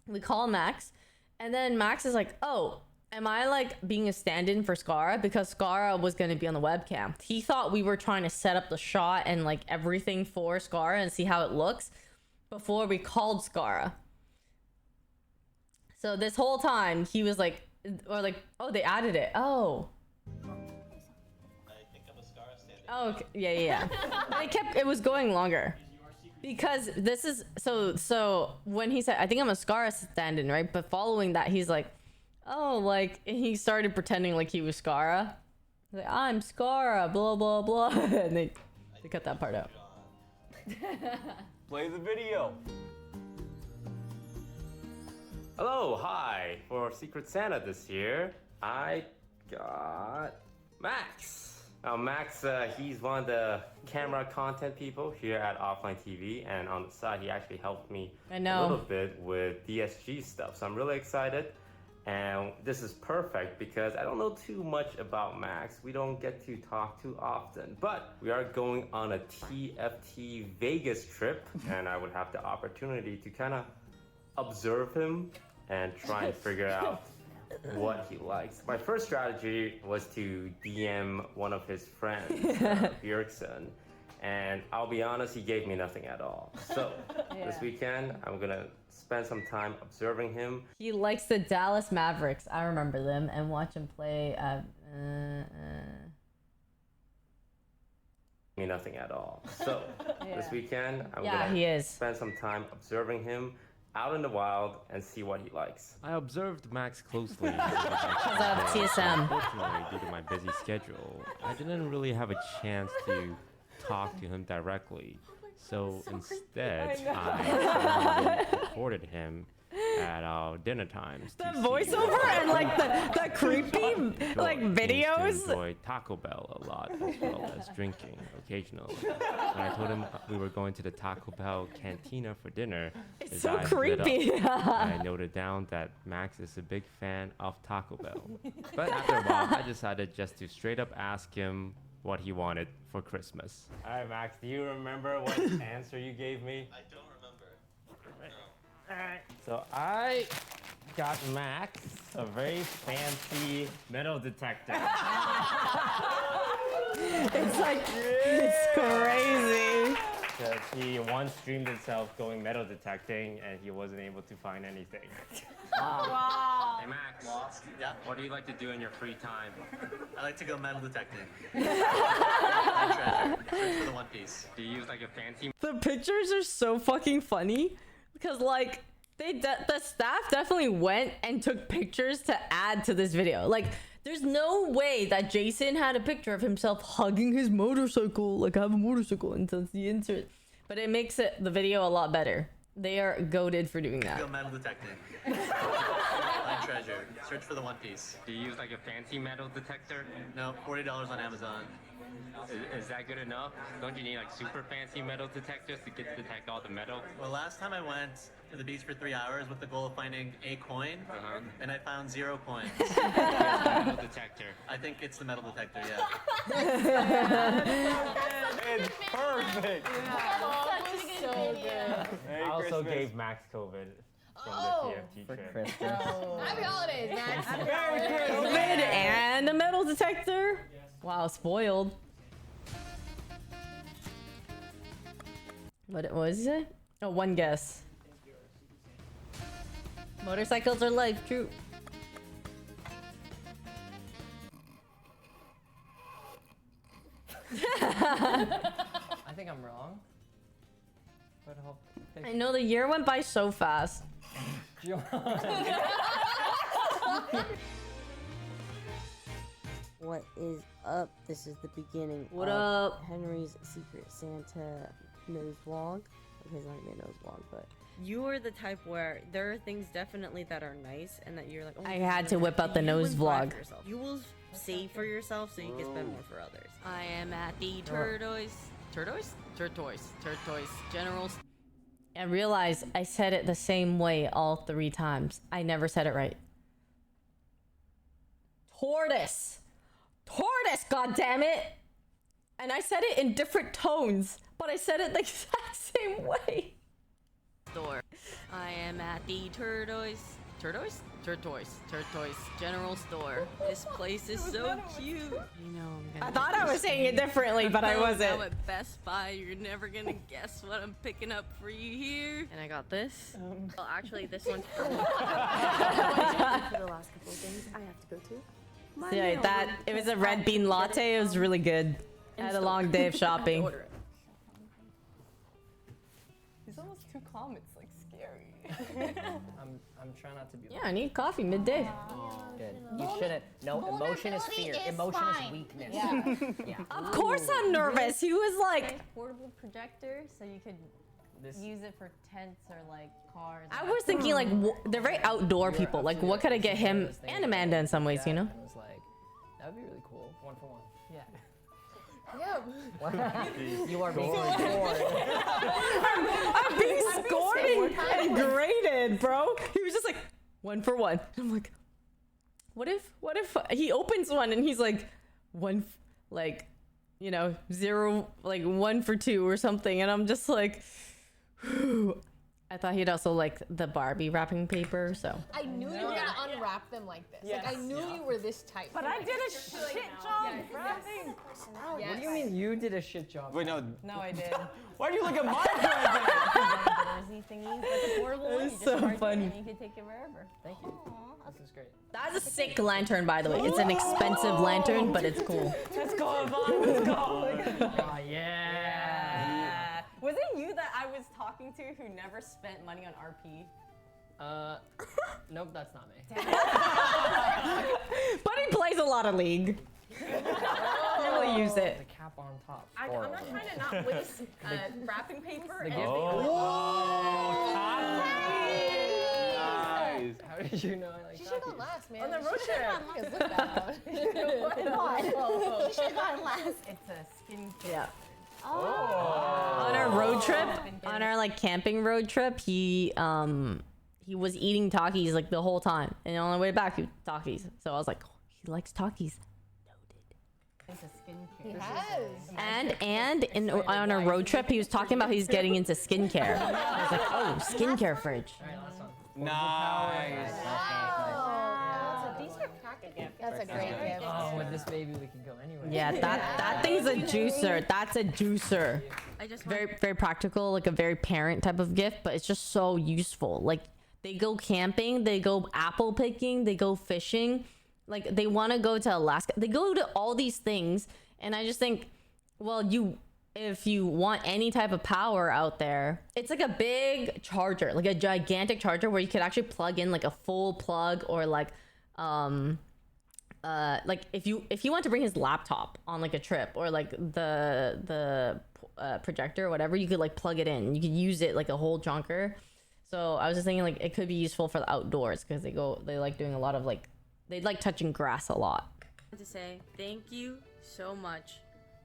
We called Max, and then Max is like, oh, am I, like, being a stand-in for Skara? Because Skara was going to be on the webcam. He thought we were trying to set up the shot and, like, everything for Skara and see how it looks before we called Skara. So this whole time, he was like, or like, oh, they added it. Oh. Oh, okay. Yeah. It was going longer. Because this is, so when he said, I think I'm a Skara stand-in, right? But following that, he's like, oh, like, and he started pretending like he was Skara. He's like, I'm Skara, blah, blah, blah. And they cut that part out. Play the video. Hello, hi. For Secret Santa this year, I got Max. Now Max, he's one of the camera content people here at Offline TV, and on the side he actually helped me a little bit with DSG stuff. So I'm really excited, and this is perfect because I don't know too much about Max. We don't get to talk too often, but we are going on a TFT Vegas trip, and I would have the opportunity to kind of observe him and try and figure out what he likes. My first strategy was to DM one of his friends, Björkson, and I'll be honest, he gave me nothing at all. So this weekend, I'm gonna spend some time observing him. He likes the Dallas Mavericks. I remember them, and watch him play. Me nothing at all. So this weekend, I'm gonna spend some time observing him out in the wild and see what he likes. I observed Max closely. Because of TSM. Unfortunately, due to my busy schedule, I didn't really have a chance to talk to him directly. So instead, I recorded him at our dinner times. The voiceover and like the creepy like videos. I enjoy Taco Bell a lot, as well as drinking occasionally. When I told him we were going to the Taco Bell cantina for dinner, it's so creepy. I noted down that Max is a big fan of Taco Bell. But after a while, I decided just to straight up ask him what he wanted for Christmas. All right, Max, do you remember what answer you gave me? I don't remember. No. Alright, so I got Max a very fancy metal detector. It's like, it's crazy. Because he once streamed himself going metal detecting and he wasn't able to find anything. Wow. Hey Max, Yeah? what do you like to do in your free time? I like to go metal detecting. Find treasure. Search for the One Piece. Do you use like a fancy... The pictures are so fucking funny because like the staff definitely went and took pictures to add to this video. Like there's no way that Jason had a picture of himself hugging his motorcycle, like I have a motorcycle, and that's the insert. But it makes the video a lot better. They are goated for doing that. Go metal detecting. Find treasure. Search for the One Piece. Do you use like a fancy metal detector? No, $40 on Amazon. Is that good enough? Don't you need like super fancy metal detectors to detect all the metal? Well, last time I went to the beach for 3 hours with the goal of finding a coin, and I found 0 coins. Metal detector. I think it's the metal detector, yeah. It's perfect. So good. I also gave Max COVID from the TFT trip. Happy holidays, Max. COVID and a metal detector. Wow, spoiled. What was it? Oh, one guess. Motorcycles are life, true. I think I'm wrong. But I'll pick... I know the year went by so fast. What is up? This is the beginning What of up? Henry's Secret Santa nose vlog. Okay, it's not gonna be a nose vlog, but You are the type where there are things definitely that are nice and that you're like, oh, I had to whip out the nose vlog. You will save for yourself so you can spend more for others. I am at the Turtoise General. I realized I said it the same way all 3 times. I never said it right. Tortoise, god damn it! And I said it in different tones, but I said it the exact same way. Store. I am at the Turtoise General Store. This place is so cute. You know I'm gonna. I thought I was saying it differently, but I wasn't. Now at Best Buy, you're never gonna guess what I'm picking up for you here. And I got this. Well, actually, this one's for me. For the last couple of days, I have to go to. Yeah, it was a red bean latte. It was really good. I had a long day of shopping. He's almost too calm. It's like scary. I'm trying not to be. Yeah, I need coffee midday. Good. You shouldn't. No, emotion is fear. Emotion is weakness. Yeah. Of course I'm nervous. He was like, Portable projector, so you could use it for tents or like cars. I was thinking like they're very outdoor people. Like what could I get him and Amanda in some ways, you know? I was like, that would be really cool. 1 for 1. Yeah. Yeah. You are being scored. I'm being scored and graded, bro. He was just like 1 for 1. I'm like, what if he opens one and he's like 0, like 1 for 2 or something, and I'm just like, whew. I thought he'd also like the Barbie wrapping paper, so. I knew you were gonna unwrap them like this. Yes. Like I knew you were this type. But I did a shit job wrapping. Yes. What do you mean you did a shit job? Wait, no. No, I did. Why do you look at my Jersey thingies, but the portable one, you just so charge it funny. and you can take it wherever. Thank you. This is great. That's a sick lantern, by the way. It's an expensive lantern, but it's cool. Let's go, Yvonne. Let's go. Oh, yeah. Was it you that I was talking to who never spent money on RP? Nope, that's not me. But he plays a lot of League. Really use it. The cap on top. I'm not trying to not waste wrapping paper. The and gift. Nice. How did you know I like She should have gone coffee? last, man. On the road She should've gone last. Look that. She should have gone last. It's a skincare. Yeah. On our road trip, on our like camping road trip, he was eating Takis like the whole time, and on the way back, he Takis. So I was like, oh, he likes Takis. Noted. It's a skincare. He has. And on our road trip, he was talking about he's getting into skincare. I was like, oh, skincare fridge. All right, last one. Nice. These are practical. That's a great gift. Oh, with this baby, we can go anywhere. Yeah, that thing's a juicer. That's a juicer. I just Very, very practical, like a very parent type of gift, but it's just so useful. Like they go camping, they go apple picking, they go fishing, like they want to go to Alaska, they go to all these things, and I just think, well, if you want any type of power out there, it's like a big charger, like a gigantic charger where you could actually plug in like a full plug, or like like if you want to bring his laptop on like a trip, or like the projector or whatever, you could like plug it in, you could use it like a whole chunker. So I was just thinking like it could be useful for the outdoors, because they like doing a lot of like, they like touching grass a lot. to say thank you so much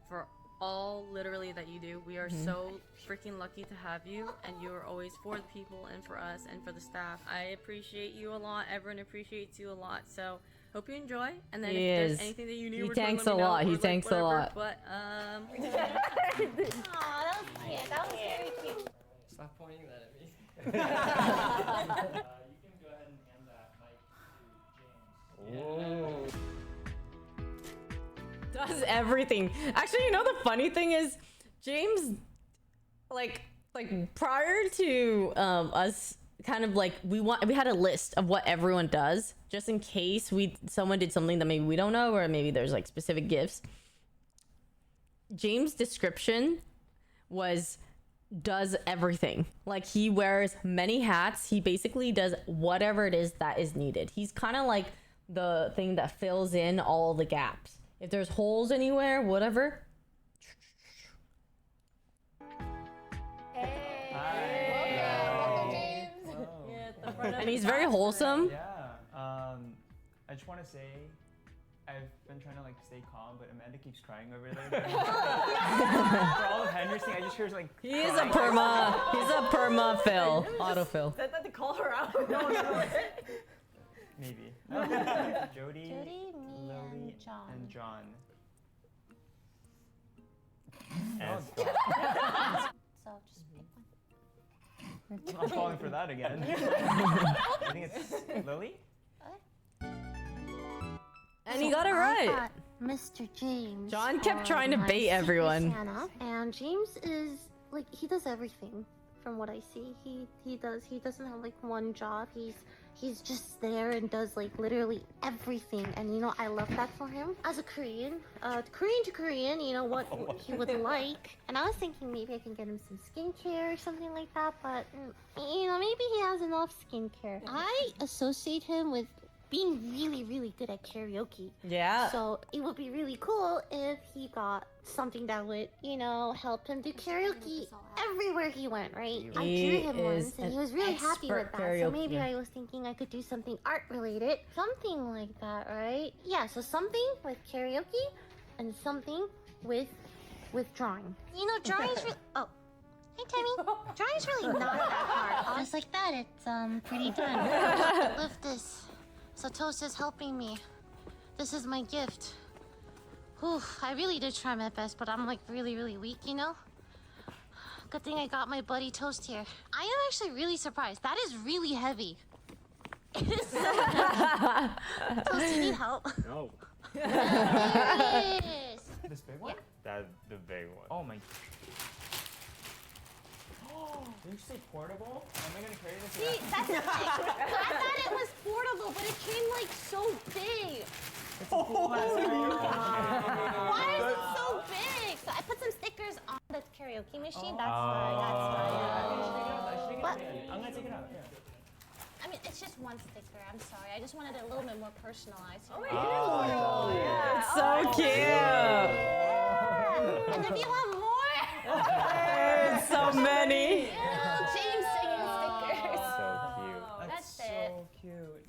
for all literally that you do. We are so freaking lucky to have you, and you are always for the people and for us and for the staff. I appreciate you a lot. Everyone appreciates you a lot. So hope you enjoy. And then if there's anything that you need, he thanks a lot. He thanks a lot. But Aw, that was cute. That was very cute. Stop pointing that at me. You can go ahead and hand that mic to James. Does everything. Actually, you know the funny thing is, James, like prior to us kind of like, we had a list of what everyone does, just in case someone did something that maybe we don't know, or maybe there's like specific gifts. James' description was does everything. Like, he wears many hats. He basically does whatever it is that is needed. He's kind of like the thing that fills in all the gaps. If there's holes anywhere, whatever. Hey. Welcome, James. And he's very wholesome. Yeah. I just want to say, I've been trying to like stay calm, but Amanda keeps crying over there. For all of Henderson, I just hear like. He is a perma. He's a perma fill. Autofill. Said that to call her out. No. Maybe. Jody, Lily, and John. And So just pick one. I'm falling for that again. I think it's Lily. And he got it I right. got Mr. James. John kept for trying to my bait Secret everyone. Santa. And James is like, he does everything from what I see. He doesn't have like one job. He's just there and does like literally everything. And you know, I love that for him. As a Korean, Korean to Korean, you know what he would like. And I was thinking maybe I can get him some skincare or something like that, but you know, maybe he has enough skincare. I associate him with being really, really good at karaoke. Yeah. So it would be really cool if he got something that would, you know, help him do karaoke everywhere he went, right? I drew him once and he was really happy with that. So maybe I was thinking I could do something art related. Something like that, right? Yeah, so something with karaoke and something with drawing. You know, drawing's really... Oh. Hey, Timmy. Drawing's really not that hard. Just like that, it's pretty done. Lift this. So Toast is helping me. This is my gift. Whew, I really did try my best, but I'm like really, really weak, you know? Good thing I got my buddy Toast here. I am actually really surprised. That is really heavy. It is so heavy. Toast, you need help? No. There it is. This big one? That's the big one. Oh my. Did you say portable? Am I gonna carry this? See, that's the thing. I thought it was portable, but it came like so big. Why is it so big? So I put some stickers on the karaoke machine. That's why. What? I'm gonna take it out. Yeah. I mean, it's just one sticker. I'm sorry. I just wanted it a little bit more personalized. Oh, yeah. It's so cute. Yeah. And if you want more, there's so many. little James singing stickers. So cute. That's so it. cute.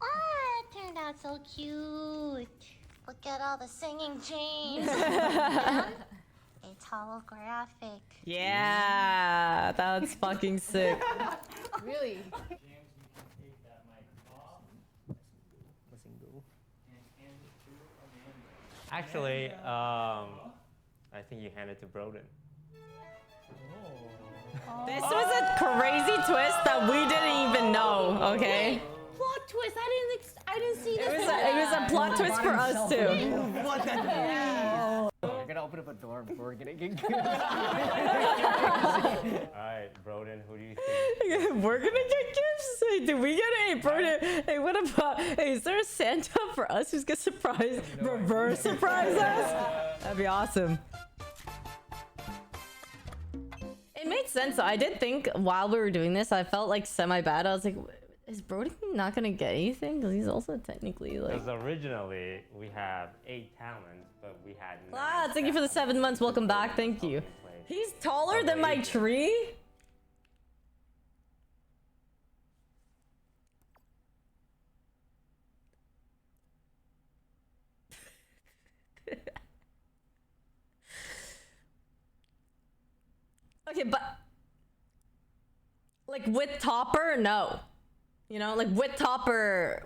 Oh, it turned out so cute. Look at all the singing James. It's holographic. Yeah, that's fucking sick. Really? James, you can take that mic off Listen, go. and hand it to Amanda. Actually, I think you hand it to Broden. This was a crazy twist that we didn't even know, okay? Plot twist. I didn't see this. It was a plot twist for us too. What the hell? You're gonna open up a door before we're gonna get good. Alright, Broden, who do you think? We're gonna get gifts? Hey, did we get a Broden? Hey, what about, hey, is there a Santa for us who's gonna reverse surprise us? That'd be awesome. It made sense. I did think while we were doing this, I felt like semi-bad. I was like, is Brody not gonna get anything? Because he's also technically like... Because originally, we have 8 talents, but we had 9. Ah, thank you for the 7 months. Welcome back. Thank you. He's taller than my tree? Okay, but... Like, with topper? No. You know, like, with topper...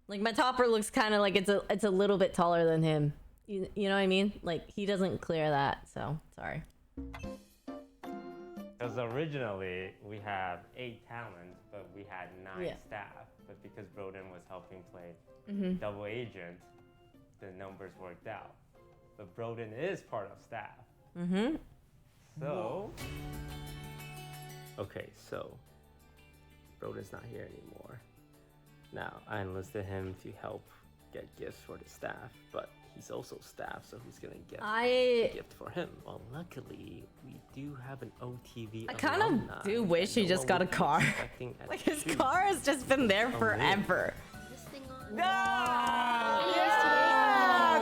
Like, my topper looks kind of like it's a little bit taller than him. You know what I mean? Like, he doesn't clear that, so, sorry. Because originally, we have 8 talents, but we had 9 staff. But because Broden was helping play double agent, the numbers worked out. But Broden is part of staff. So... Okay, so... Broden's not here anymore. Now, I enlisted him to help get gifts for the staff, but he's also staff, so who's gonna get a gift for him? Well, luckily, we do have an OTV. I kind of do wish he just got a car. Like, his car has just been there forever. Yeah!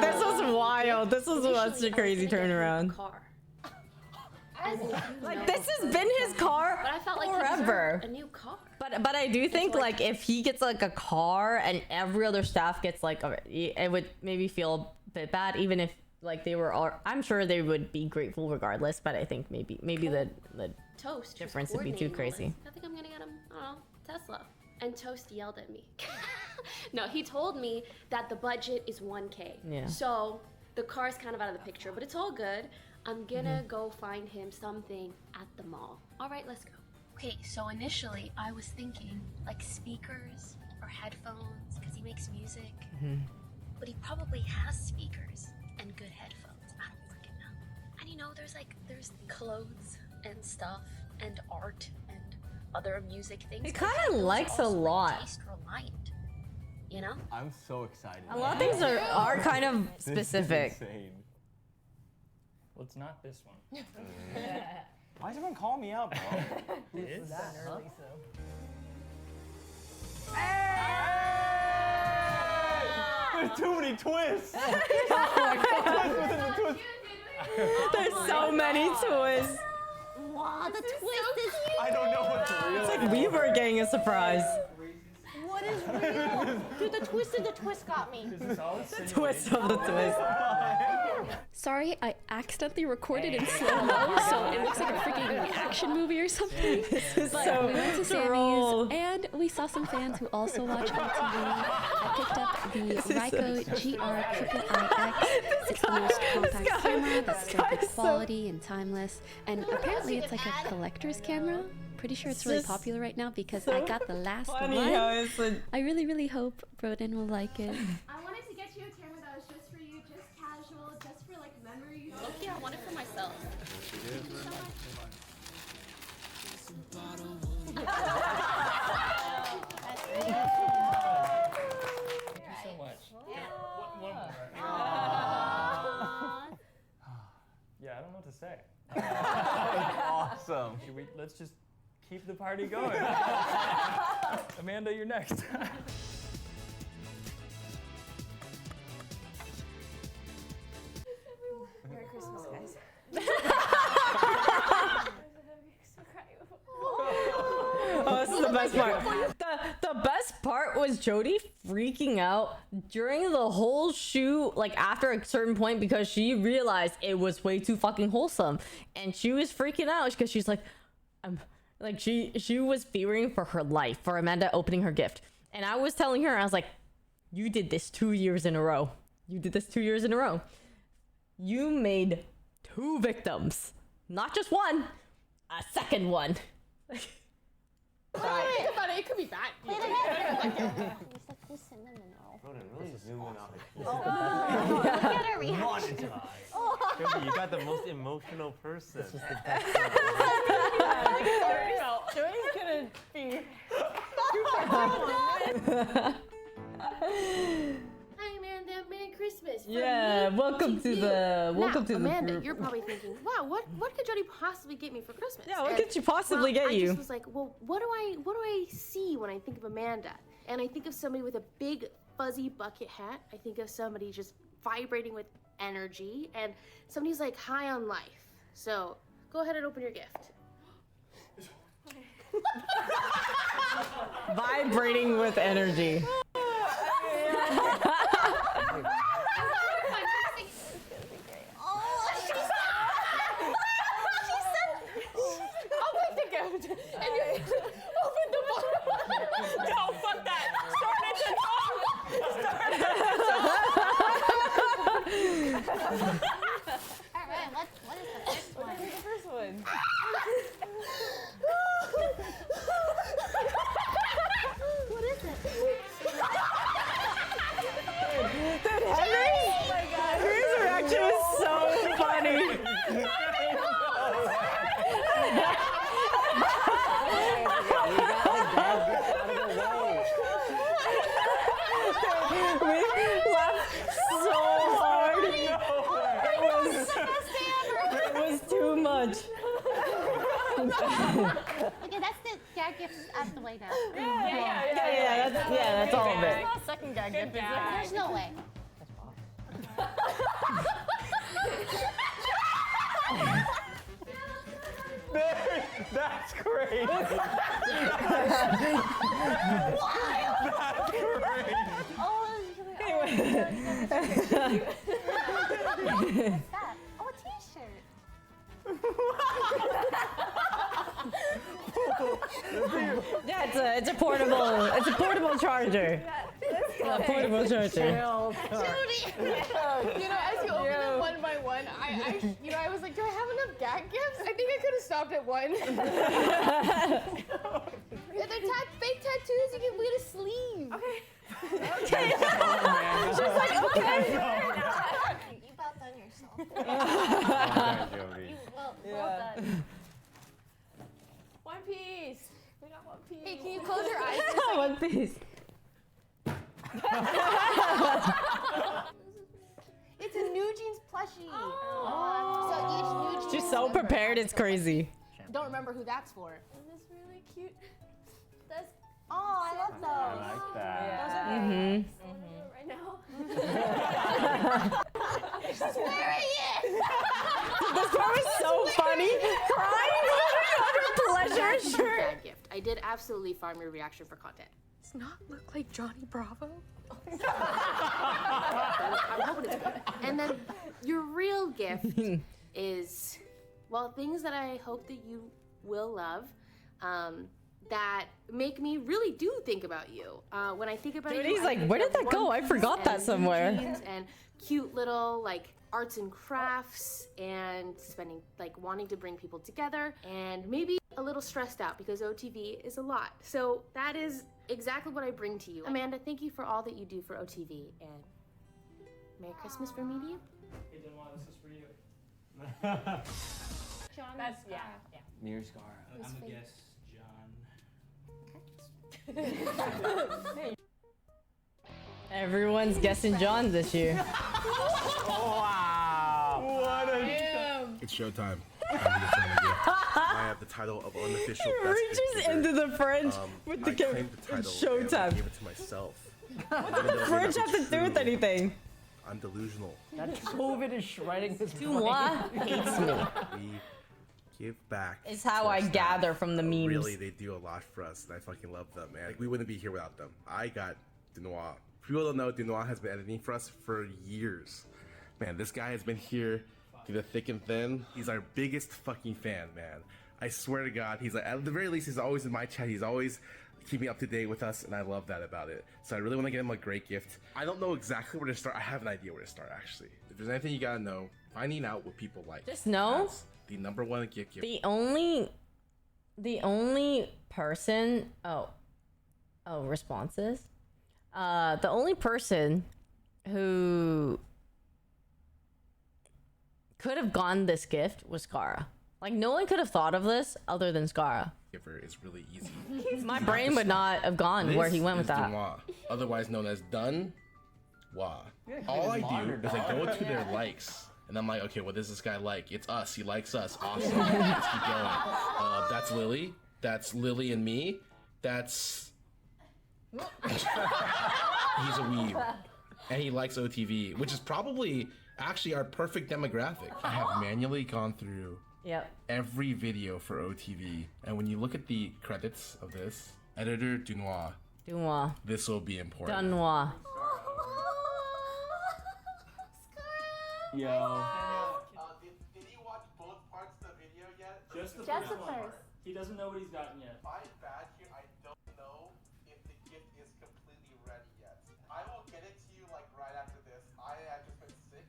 This was wild. This was such a crazy turnaround. I Like this has been his car But I felt like forever. he deserved a new car. But I do think like if he gets like a car and every other staff gets like it would maybe feel a bit bad, even if like they were all, I'm sure they would be grateful regardless, but I think maybe the Toast difference would be too crazy. I think I'm gonna get him, I don't know, Tesla. And Toast yelled at me. No, he told me that the budget is 1K. Yeah. So the car's kind of out of the picture, but it's all good. I'm gonna go find him something at the mall. All right, let's go. Okay, so initially I was thinking like speakers or headphones because he makes music. But he probably has speakers and good headphones. I don't freaking know. And you know, there's clothes and stuff and art and other music things. He kind of likes a lot. Taste reliant, you know? I'm so excited. A lot of things are kind of specific. This is insane. Well, it's not this one. Why is everyone calling me out, bro? It is? There's too many twists. There's so many twists. Wow, the twist is. I don't know what's real. It's like we were getting a surprise. What is real? Dude, the twist of the twist got me. The twist of the twist. Sorry, I accidentally recorded in slow-mo, so it looks like a freaking action movie or something. This is But so we went to droll. Sammy's, and we saw some fans who also watch on TV. I picked up the Ryko GR-IIX. It's the most compact camera that's still good quality and timeless. And apparently it's like a collector's camera. Pretty sure it's really popular right now because I got the last one. I really, really hope Broden will like it. I wanted to get you a camera that was just for you, just casual, just for like memories. Okay, I want it for myself. Thank you so much. One more. Yeah, I don't know what to say. Awesome. Let's just keep the party going. Amanda, you're next. Merry Christmas, guys. Oh, this is the best part. The best part was Jody freaking out during the whole shoot, like after a certain point, because she realized it was way too fucking wholesome, and she was freaking out because she's like, like she was fearing for her life for Amanda opening her gift, and I was telling her, I was like, you did this 2 years in a row. You did this 2 years in a row. You made 2 victims, not just one, a second one. Think about it, it could be bad. Play the head. It's like this cinnamon roll. Broden, really zoom in on it. Look at her reaction. Monetize. Jody, you got the most emotional person. This is the best. Joey's gonna be. Hi, Amanda. Merry Christmas. From Yeah, me welcome to you. the Now, the Amanda, group. you're probably thinking, wow, what could Jody possibly get me for Christmas? Yeah, what And, could she possibly get I you? just was like, well, what do I see when I think of Amanda? And I think of somebody with a big fuzzy bucket hat. I think of somebody just vibrating with energy, and somebody's like high on life. So go ahead and open your gift. Vibrating with energy. I'll take the gift. And you open the bottle. No, fuck that. Start at the top. Start at the top. Alright, what is the first one? The first one. What is it? Dude, Henry's reaction was so funny. We laughed so hard. It was too much. Okay, that's the gag gift out of the way now. Yeah, that's all of it. Second gag gift. There's no way. Oh, a t-shirt. Yeah, it's a portable charger. A portable charger. Judy! You know, as you open them one by one, I was like, do I have enough gag gifts? I think I could have stopped at one. Yeah, they're fake tattoos. You can wear a sleeve. Okay. Okay. She's like, okay. You about done yourself. Well done. One Piece. We got One Piece. Hey, can you close your eyes? One Piece. It's a New Jeans plushie. So each New Jeans. She's so prepared, it's crazy. Don't remember who that's for. Is this really cute? I love those. I like that. Right now. She's wearing it. This part was so funny. Crying under pleasure shirt. Bad gift. I did absolutely farm your reaction for content. Does not look like Johnny Bravo. I'm hoping it's good. And then your real gift is, well, things that I hope that you will love. That make me really do think about you. When I think about Judy's you, like, where did that go? I forgot that somewhere. And cute little like arts and crafts and spending like wanting to bring people together and maybe a little stressed out because OTV is a lot. So that is exactly what I bring to you. Amanda, thank you for all that you do for OTV and Merry Christmas from me to you. Hey, Denois, this is for you. John. That's yeah. Near Scar. I'm a guest, John. Everyone's guessing John this year. Wow. What a It's showtime. I have the title of unofficial He best reaches gift into the fridge with the I camera. claimed the title Showtime. and I gave it to myself. What does the fridge have to do with anything? I'm delusional. That COVID is shredding his Denois hates me. We give back. It's how to our I staff. gather from the memes. Really, they do a lot for us, and I fucking love them, man. Like, we wouldn't be here without them. I got Denois. People don't know Denois has been editing for us for years. Man, this guy has been here through the thick and thin. He's our biggest fucking fan, man. I swear to God, he's like, at the very least, he's always in my chat. He's always keeping up to date with us, and I love that about it. So I really want to get him a great gift. I don't know exactly where to start. I have an idea where to start, actually. If there's anything you gotta know, finding out what people like. Just know the #1 gift. the only person. Responses. The only person who could have gotten this gift was Skara. Like, no one could have thought of this other than Skara. Giver is really easy. My brain would not have gone where he went with that. Denois, otherwise known as Dun Wa. All I do is I go to their likes, and I'm like, okay, what does this guy like? It's us. He likes us. Awesome. Let's keep going. That's Lily. That's Lily and me. That's he's a weeb, and he likes OTV, which is probably actually our perfect demographic. I have manually gone through every video for OTV, and when you look at the credits of this, editor Denois. This will be important. Denois. Yo. Did he watch both parts of the video yet? Just the Just first the one. first. He doesn't know what he's gotten yet. My bad here, I don't know if the gift is completely ready yet. I will get it to you like right after this. I have just been sick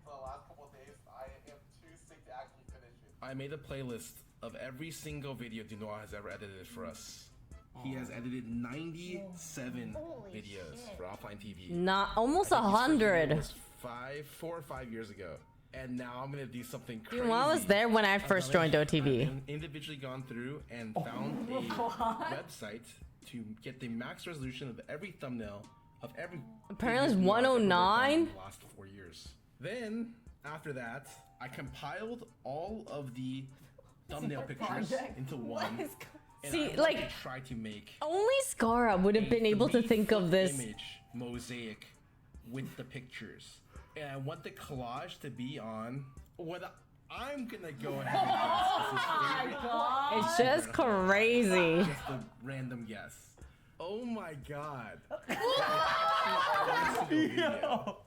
for the last couple of days. I am too sick to actually finish it. I made a playlist of every single video Denois has ever edited for us. He has edited 97 videos for Offline TV. Not almost I think his first video 100. was 4 or 5 years ago, and now I'm gonna do something crazy. Denois was there when I first joined OTV. I've individually gone through and found a website to get the max resolution of every thumbnail of every. Apparently it's video I've ever worked on 109. in the last 4 years. Then after that, I compiled all of the thumbnail pictures into one. And See, I like, wanted to try to make only Skara would have been able to think of this. image mosaic with the pictures, and I want the collage to be on what I'm gonna go ahead and guess. It's just crazy. Just a random guess. Oh my god.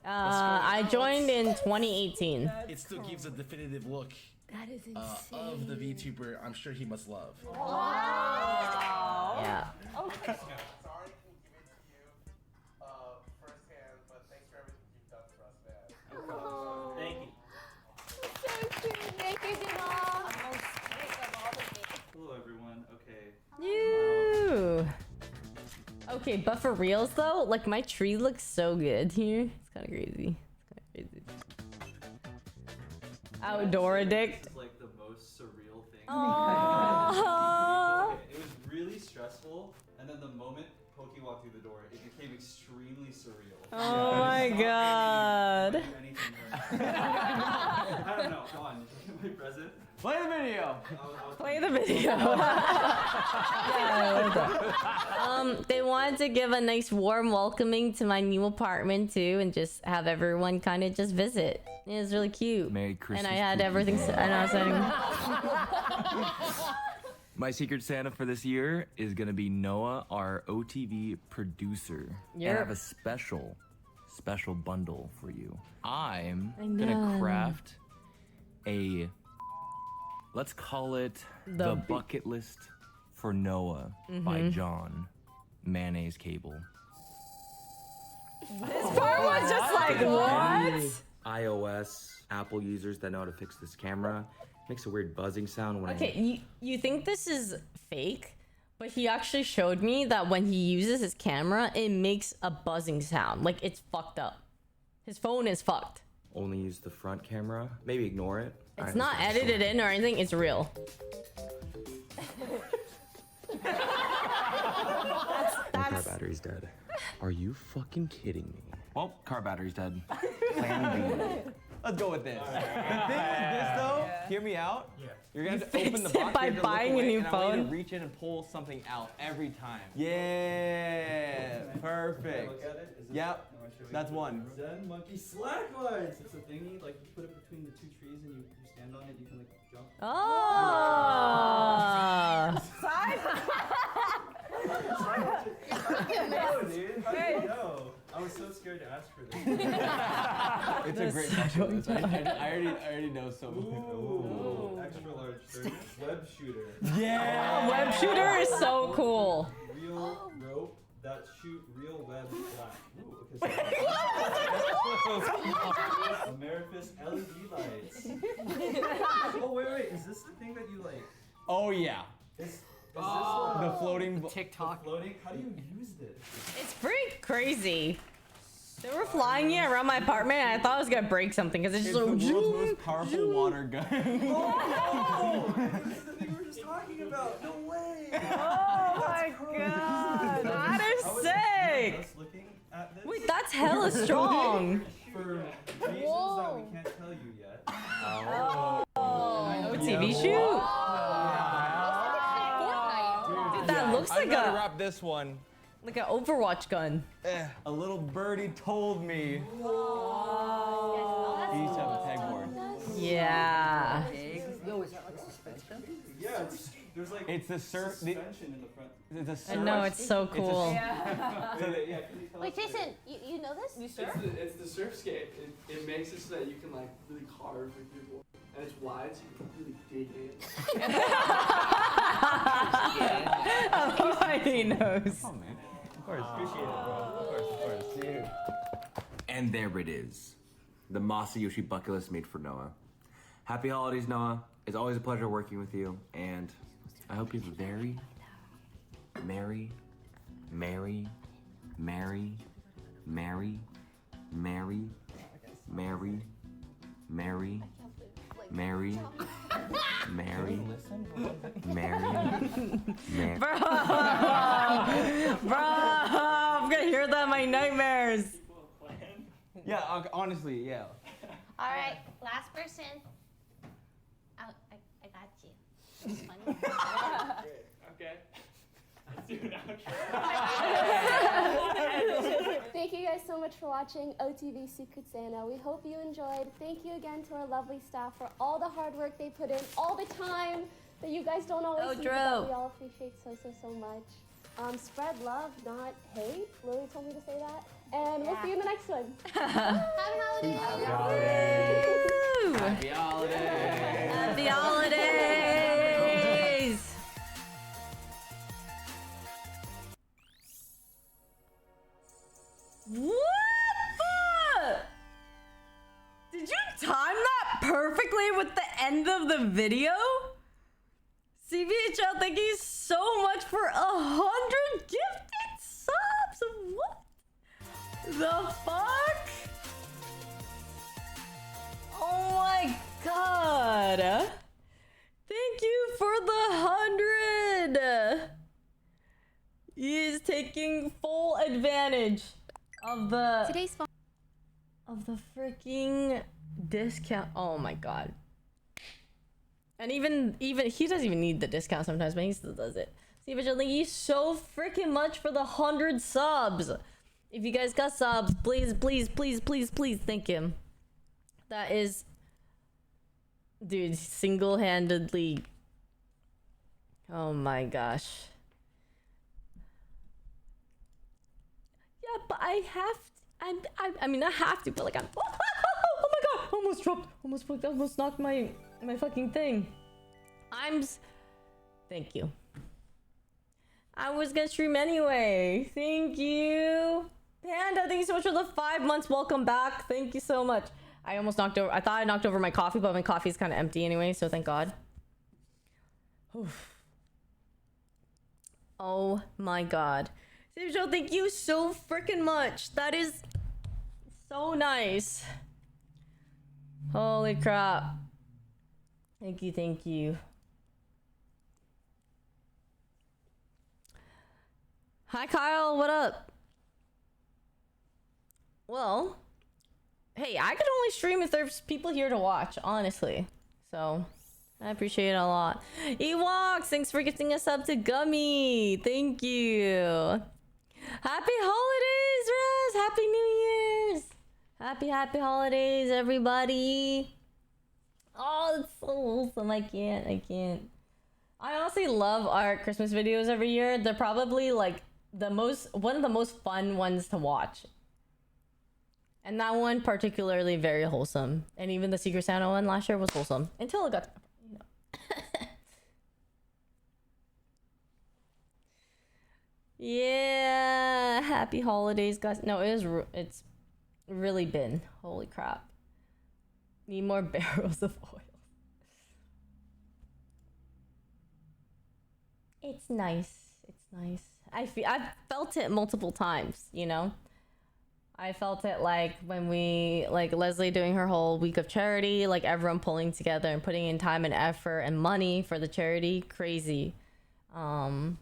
I joined in 2018. It still gives a definitive look That is insane. of the VTuber I'm sure he must love. Wow. Yeah. Okay. Sorry I couldn't give it to you firsthand, but thanks for everything you've done for us, man. Thank you. So cute. Thank you, Yuno. Hello, everyone. Okay. You. Okay, but for reals though, like my tree looks so good here. It's kind of crazy. Outdoor addict. It's like the most surreal thing. Aww. Okay, it was really stressful, and then the moment Pokey walked through the door, it became extremely surreal. Oh my god. I don't know. Come on, you get my present. Play the video. Play the video. They wanted to give a nice warm welcoming to my new apartment too, and just have everyone kind of just visit. It was really cute. Merry Christmas. And I had everything. I know. My Secret Santa for this year is gonna be Noah, our OTV producer. And I have a special bundle for you. I'm gonna craft a, let's call it the bucket list for Noah by John. Mayonnaise cable. This part was just like, what? iOS, Apple users that know how to fix this camera. Makes a weird buzzing sound when Okay, you think this is fake, but he actually showed me that when he uses his camera, it makes a buzzing sound. Like it's fucked up. His phone is fucked. only use the front camera. Maybe ignore it. It's not edited in or anything, it's real. My car battery's dead. Are you fucking kidding me? Well, car battery's dead. Plan B. Let's go with this. The thing with this though, hear me out. You're gonna have to open the fix it box by you have to look buying a away, new and I want you phone? to reach in and pull something out every time. Yeah, perfect. Look at it. Is it Yep, that's one. Zen monkey slacklines. It's a thingy, like you put it between the two trees and you stand on it, you can like jump. Oh! No, dude. How did you know? I was so scared to ask for this. It's a great question. I already know some. Ooh. Extra large thermos. Web shooter. Yeah! Web shooter is so cool. Real rope that shoot real web black. Ooh, okay. Amouranth LED lights. Oh wait, is this the thing that you like? Oh yeah. Is The floating TikTok. floating? How do you use this? It's pretty crazy. They were flying it around my apartment and I thought I was gonna break something because it's It's just the like, world's most powerful water gun. Oh, this is the thing we were just talking about. No way. Oh my god, that is sick. Us looking at this Wait, that's hella strong. for reasons that we can't tell you yet. Oh, TV shoot. Dude, that looks I'm like gonna wrap this one. like an Overwatch gun. A little birdie told me. You used to have a pegboard. Yeah. Yo, is that like suspension? Yeah, there's like It's the surf. suspension in the front. It's a surf. I know, it's so cool. Yeah, can you tell Wait, us Jason, you know this? You It's the surf skate. It makes it so that you can like really carve with your board. And it's wide so you can really dig in. Oh, he knows. Oh man. Of course. Appreciate it, bro. Of course. Dude. And there it is. The Masayoshi bucket list made for Noah. Happy holidays, Noah. It's always a pleasure working with you. And I hope you have a very merry, merry, merry, merry, merry, merry, merry, merry, merry, merry, merry. Bro, I'm gonna hear that in my nightmares. Yeah, honestly, yeah. All right, last person. Oh, I got you. It's funny. Okay. Thank you guys so much for watching OTV Secret Santa. We hope you enjoyed. Thank you again to our lovely staff for all the hard work they put in, all the time that you guys don't always see, but that we all appreciate so much. Spread love, not hate. Lily told me to say that. And we'll see you in the next one. Happy holidays! Happy holidays! Happy holidays! Happy holidays! What the? Did you time that perfectly with the end of the video? CBHL, thank you so much for 100 gifted subs. What the fuck? Oh my god. Thank you for the 100. He is taking full advantage of the freaking discount. Oh my god. And even he doesn't even need the discount sometimes, but he still does it. See, but thank you so freaking much for the 100 subs. If you guys got subs, please thank him. That is, dude, single-handedly. Oh my gosh. Yeah, but I have to, I mean, I have to, but like, oh my god, almost dropped, almost knocked my fucking thing. Thank you. I was gonna stream anyway. Thank you. Panda, thank you so much for the 5 months. Welcome back. Thank you so much. I almost knocked over, I thought I knocked over my coffee, but my coffee is kind of empty anyway, so thank God. Oof. Oh my god. Joe, thank you so freaking much. That is so nice. Holy crap. Thank you. Hi Kyle, what up? Well, hey, I could only stream if there's people here to watch, honestly. So, I appreciate it a lot. Ewoks, thanks for gifting us up to Gummy. Thank you. Happy holidays, Russ! Happy New Year's! Happy holidays, everybody! Oh, it's so wholesome. I can't. I honestly love our Christmas videos every year. They're probably like one of the most fun ones to watch. And that one particularly very wholesome. And even the Secret Santa one last year was wholesome. Until it got, you know. Yeah, happy holidays, guys. No, it's really been. Holy crap. Need more barrels of oil. It's nice. I've felt it multiple times, you know? I felt it like when we, like Leslie doing her whole week of charity, like everyone pulling together and putting in time and effort and money for the charity. Crazy. And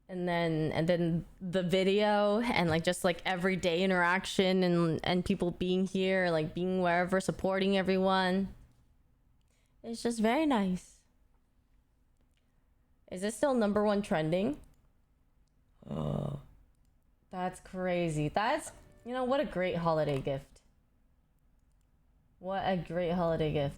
then the video and like just like everyday interaction and people being here, like being wherever, supporting everyone. It's just very nice. Is this still #1 trending? Oh, that's crazy. That's, you know, what a great holiday gift. What a great holiday gift.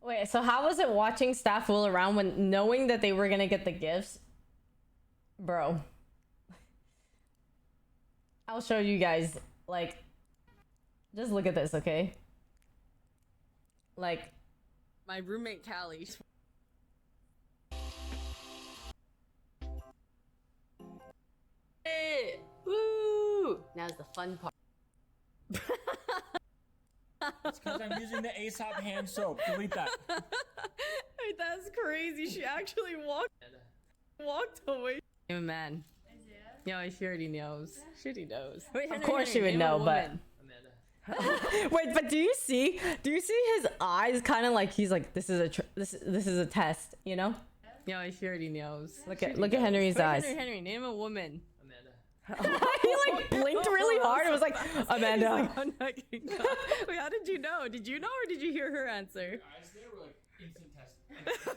Wait, so how was it watching staff fool around when knowing that they were gonna get the gifts? Bro. I'll show you guys, like, just look at this, okay? Like, My roommate Callie. Hey, woo! Now's the fun part. It's because I'm using the Aesop hand soap. Delete that. Wait, that's crazy. She actually walked away. I'm a man. Yeah, she already knows. She already knows. Wait, of course she would know, but Wait, but do you see his eyes kind of like he's like, this is a test, you know? Yeah, he already knows. Look at Henry's eyes. Henry, name a woman. He like blinked really hard and was like, Amanda. Like, I'm not kidding. Wait, how did you know? Did you know or did you hear her answer? Your eyes there were like instant test.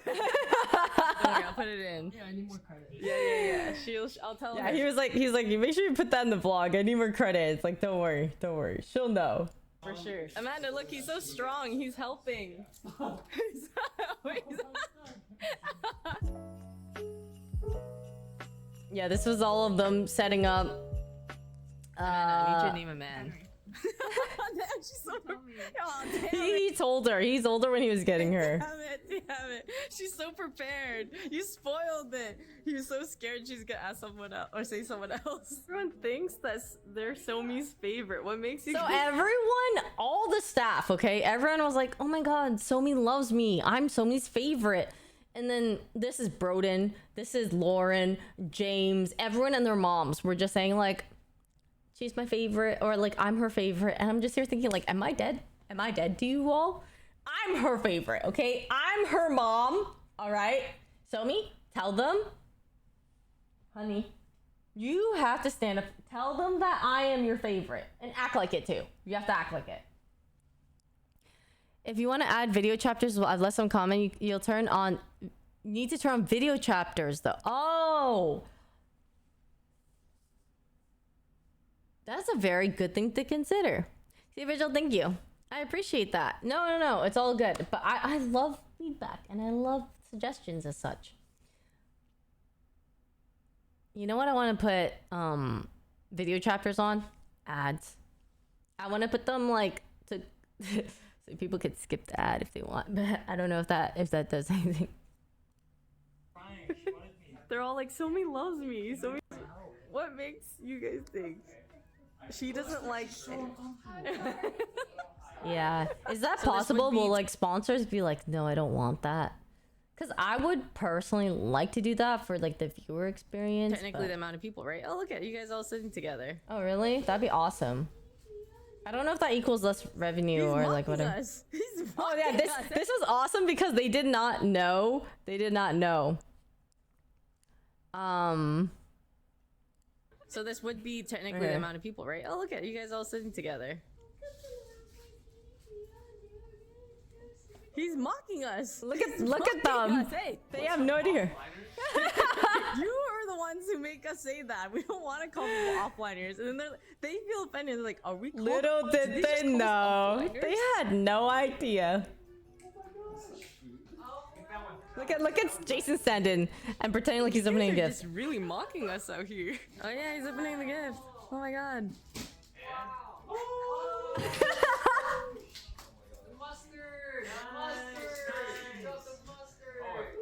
Okay, I'll put it in. Yeah, I need more credit. Yeah. I'll tell her. Yeah, he's like, you make sure you put that in the vlog. I need more credits. Like, don't worry. She'll know. For sure. Amanda, look, he's so strong. He's helping. Yeah, this was all of them setting up. Amanda, I need you to name a man. She's so He told her. He told her when he was getting her. Damn it. She's so prepared. You spoiled it. He was so scared she's gonna ask someone else or say someone else. Everyone thinks that they're Somi's favorite. What makes you? So everyone, all the staff, okay, everyone was like, "Oh my God, Somi loves me. I'm Somi's favorite." And then this is Broden, this is Lauren, James, everyone and their moms were just saying like, she's my favorite, or like, I'm her favorite. And I'm just here thinking like, am I dead? Am I dead to you all? I'm her favorite, okay? I'm her mom, all right? Somi, tell them, honey, you have to stand up. Tell them that I am your favorite and act like it too. You have to act like it. If you want to add video chapters, well, I've left some comment. You'll turn on. You need to turn on video chapters, though. Oh, that's a very good thing to consider. See, Vigil, thank you. I appreciate that. No, it's all good. But I love feedback and I love suggestions as such. You know what I want to put video chapters on? Ads. I want to put them like to. So people could skip the ad if they want, but I don't know if that does anything. They're all like, Somi loves me. Somi, what makes you guys think she doesn't like? Yeah, is that possible? Will like sponsors be like, no, I don't want that? Because I would personally like to do that for like the viewer experience. Technically, the amount of people, right? Oh, look at you guys all sitting together. Oh, really? That'd be awesome. I don't know if that equals less revenue or like whatever. Oh yeah, this was awesome because they did not know. They did not know. So this would be technically the amount of people, right? Oh, look at you guys all sitting together. He's mocking us. Look at them. Hey, they have no idea. You are the ones who make us say that. We don't want to call people offliners, and then they feel offended. They're like, "Are we?" Little did they know. They had no idea. Look at Jason Sandin and pretending like he's opening a gift. Just really mocking us out here. Oh yeah, he's opening the gift. Oh my God.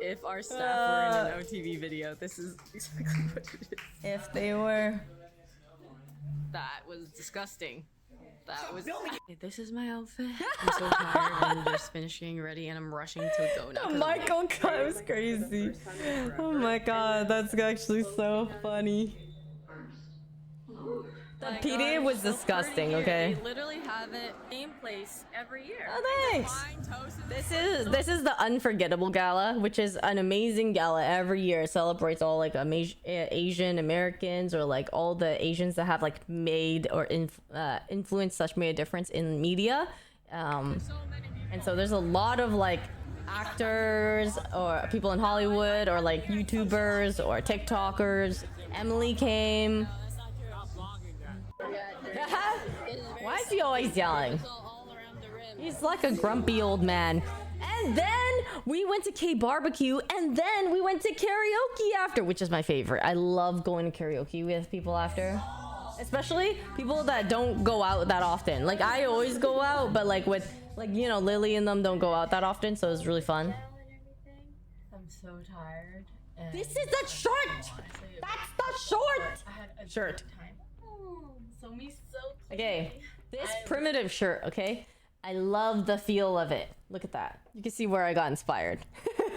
If our staff were in an OTV video, this is exactly what it is. If they were. That was disgusting. That was. This is my outfit. I'm so tired. I'm just finishing ready and I'm rushing to go now. Michael cut was crazy. Oh my God, that's actually so funny. The PD was disgusting, okay? They literally have it same place every year. Oh, thanks. This is the Unforgettable Gala, which is an amazing gala every year. It celebrates all like Asian Americans or like all the Asians that have like made or influenced / made a difference in media. And so there's a lot of like actors or people in Hollywood or like YouTubers or TikTokers. Emily came. Why is he always yelling? He's like a grumpy old man. And then we went to K barbecue and then we went to karaoke after, which is my favorite. I love going to karaoke with people after, especially people that don't go out that often. Like I always go out, but like with like, you know, Lily and them don't go out that often, so it's really fun. I'm so tired. This is the shirt. That's the short shirt. Okay, this primitive shirt, okay? I love the feel of it. Look at that. You can see where I got inspired.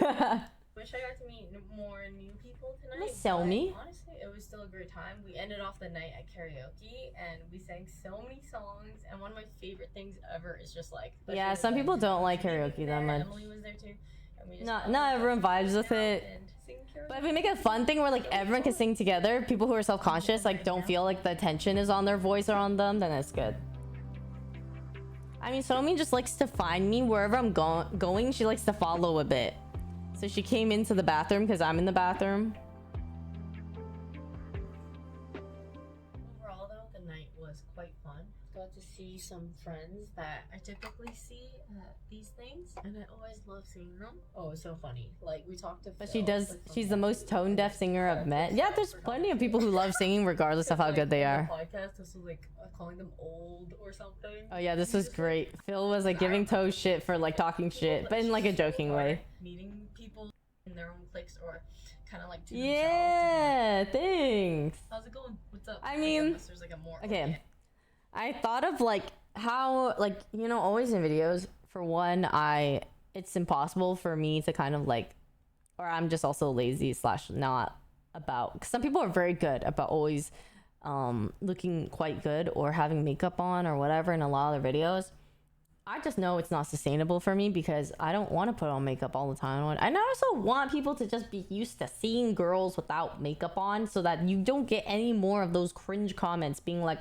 Wish I got to meet more new people tonight. Sell me. Honestly, it was still a great time. We ended off the night at karaoke and we sang so many songs. And one of my favorite things ever is just like, Yeah, some people don't like karaoke that much. Emily was there too. And we just Not everyone vibes with it. But if we make a fun thing where like everyone can sing together, people who are self-conscious like don't feel like the attention is on their voice or on them, then it's good. I mean, Somi just likes to find me wherever I'm going. She likes to follow a bit. So she came into the bathroom because I'm in the bathroom. Overall though, the night was quite fun. Got to see some friends that I typically see at these things, and I always love seeing them. Oh, it's so funny. Like we talked to But Phil, she does, like, she's the most tone-deaf singer I've met. Yeah, there's plenty of people who love singing regardless of how good they are. Podcast, this was like calling them old or something. Oh yeah, this was great. Phil was like giving Toe shit for like talking shit, but in like a joking way. Meeting people in their own cliques or kind of like to Yeah, thanks. How's it going? What's up? I mean, there's like a more okay. I thought of like how, like, you know, always in videos, for one, it's impossible for me to kind of like, or I'm just also lazy / not about, because some people are very good about always looking quite good or having makeup on or whatever in a lot of their videos. I just know it's not sustainable for me because I don't want to put on makeup all the time. And I also want people to just be used to seeing girls without makeup on so that you don't get any more of those cringe comments being like,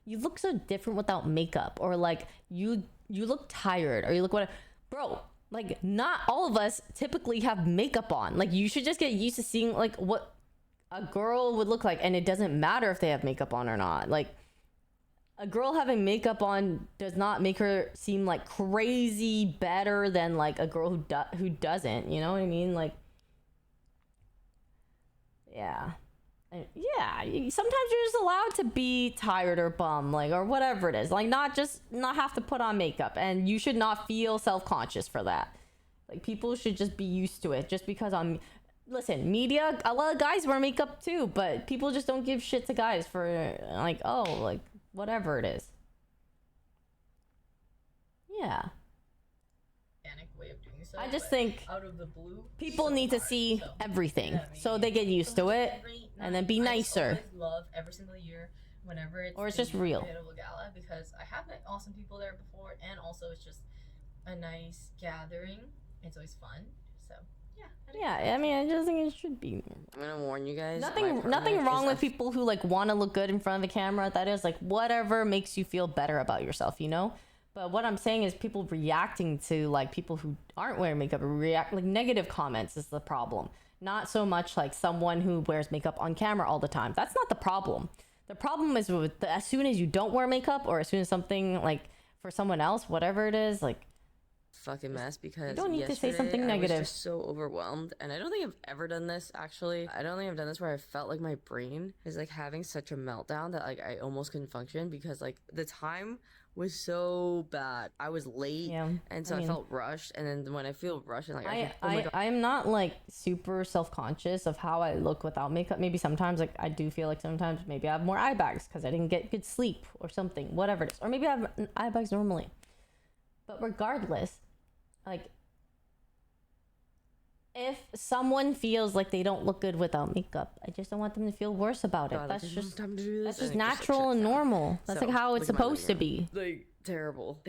you look so different without makeup, or like you look tired, or you look whatever. Bro, like not all of us typically have makeup on. Like you should just get used to seeing like what a girl would look like, and it doesn't matter if they have makeup on or not. Like a girl having makeup on does not make her seem like crazy better than like a girl who doesn't, you know what I mean? Like, yeah. Yeah, sometimes you're just allowed to be tired or bummed, like, or whatever it is. Like, not have to put on makeup, and you should not feel self-conscious for that. Like, people should just be used to it. Just because listen, media, a lot of guys wear makeup too, but people just don't give shit to guys for, like, oh, like, whatever it is. Yeah. way of doing so. I just think out of the blue, people need to see everything so they get used to it and then be nicer. I love every single year whenever it's just real. Gala, because I have met awesome people there before, and also it's just a nice gathering. It's always fun. So yeah, I mean, I just think it should be. I'm gonna warn you guys. Nothing wrong with people who like want to look good in front of a camera. That is like whatever makes you feel better about yourself, you know. But what I'm saying is people reacting to like people who aren't wearing makeup or react like negative comments is the problem. Not so much like someone who wears makeup on camera all the time. That's not the problem. The problem is with as soon as you don't wear makeup, or as soon as something like for someone else, whatever it is, like fucking mess, because you don't need to say something negative. I was just so overwhelmed, and I don't think I've ever done this actually. I don't think I've done this where I felt like my brain is like having such a meltdown that like I almost couldn't function, because like the time was so bad. I was late, and so I felt rushed, and then when I feel rushed, and like I'm not like super self-conscious of how I look without makeup. Maybe sometimes like I do feel like sometimes maybe I have more eye bags because I didn't get good sleep or something, whatever it is, or maybe I have eye bags normally. But regardless, like if someone feels like they don't look good without makeup, I just don't want them to feel worse about it. That's just natural and normal. That's like how it's supposed to be. Like terrible.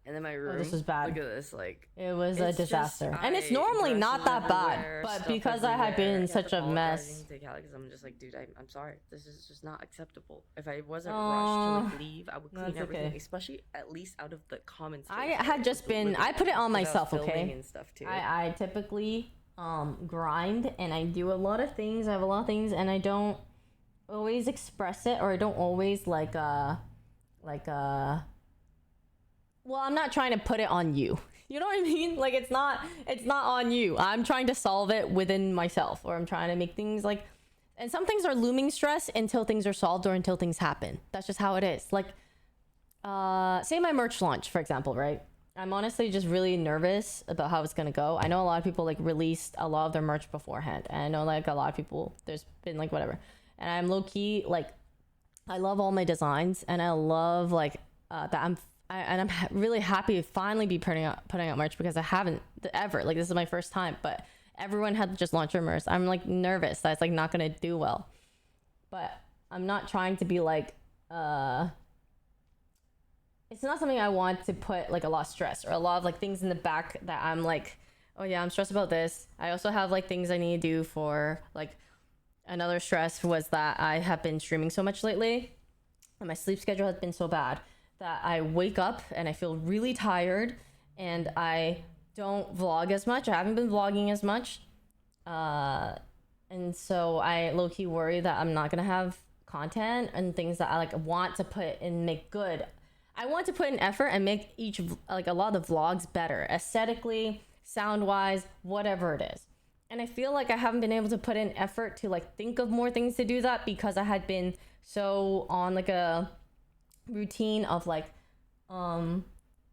And then my room. Oh, this was bad. Look at this. Like it was a disaster, and it's normally not that bad, but because I had been in such a mess. Because I'm just like, dude, I'm sorry. This is just not acceptable. If I wasn't rushed to like leave, I would clean everything, especially at least out of the comments. I had just been. I put it on myself, okay. And stuff too. I typically grind, and I do a lot of things. I have a lot of things, and I don't always express it, or I don't always well, I'm not trying to put it on you. You know what I mean? Like it's not on you. I'm trying to solve it within myself, or I'm trying to make things like, and some things are looming stress until things are solved or until things happen. That's just how it is. Like, say my merch launch, for example, right? I'm honestly just really nervous about how it's gonna go. I know a lot of people like released a lot of their merch beforehand, and I know like a lot of people, there's been like whatever, and I'm low key like, I love all my designs, and I love like that I'm really happy to finally be putting out merch, because I haven't ever, like this is my first time, but everyone had just launched their merch. I'm like nervous that it's like not gonna do well. but I'm not trying to be like, it's not something I want to put like a lot of stress or a lot of like things in the back that I'm like, oh yeah, I'm stressed about this. I also have like things I need to do for like another stress was that I have been streaming so much lately and my sleep schedule has been so bad that I wake up and I feel really tired and I don't vlog as much. I haven't been vlogging as much. And so I low-key worry that I'm not gonna have content and things that I like want to put and make good. I want to put in effort and make each like a lot of the vlogs better aesthetically, sound wise, whatever it is. And I feel like I haven't been able to put in effort to like think of more things to do that because I had been so on like a routine of like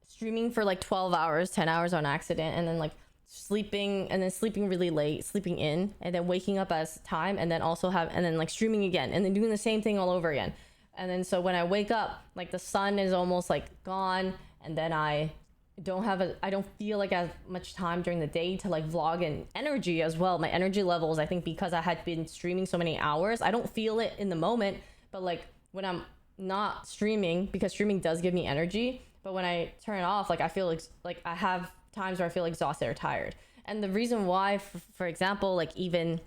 streaming for like 12 hours, 10 hours on accident, and then like sleeping and then sleeping really late, sleeping in, and then waking up as time, and then also and then like streaming again and then doing the same thing all over again. And then so when I wake up, like the sun is almost like gone, and then I don't feel like as much time during the day to like vlog, and energy as well. My energy levels, I think because I had been streaming so many hours, I don't feel it in the moment, but like when I'm not streaming, because streaming does give me energy, but when I turn it off, like I feel like I have times where I feel exhausted or tired. And the reason why, for example, like even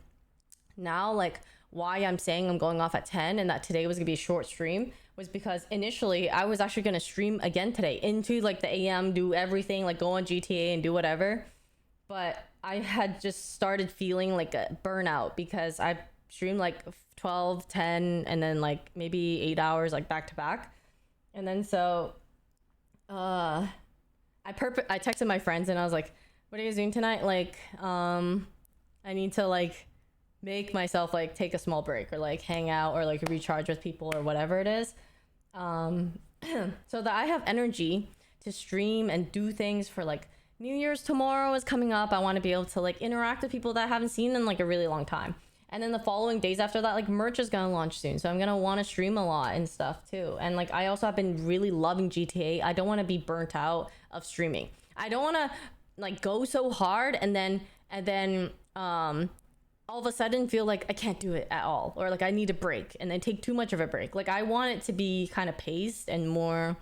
now, like why I'm saying I'm going off at 10 and that today was gonna be a short stream was because initially I was actually gonna stream again today into like the AM, do everything, like go on GTA and do whatever. But I had just started feeling like a burnout because I streamed like 12, 10, and then like maybe 8 hours like back to back. And then so I texted my friends and I was like, what are you guys doing tonight? Like, I need to like make myself like take a small break or like hang out or like recharge with people or whatever it is. So that I have energy to stream and do things for like New Year's tomorrow is coming up. I want to be able to like interact with people that I haven't seen in like a really long time. And then the following days after that, like merch is gonna launch soon. So I'm gonna want to stream a lot and stuff too. And like I also have been really loving GTA. I don't want to be burnt out of streaming. I don't want to like go so hard and then all of a sudden feel like I can't do it at all, or like I need a break and then take too much of a break. Like I want it to be kind of paced and more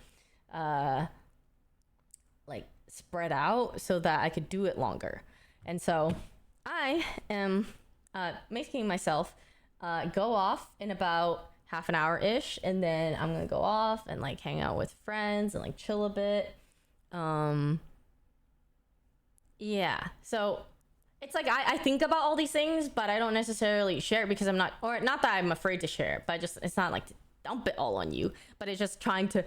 like spread out so that I could do it longer. And so I am making myself go off in about half an hour ish, and then I'm gonna go off and like hang out with friends and like chill a bit. Yeah, so it's like I think about all these things, but I don't necessarily share it because I'm not, or not that I'm afraid to share it, but just it's not like to dump it all on you, but it's just trying to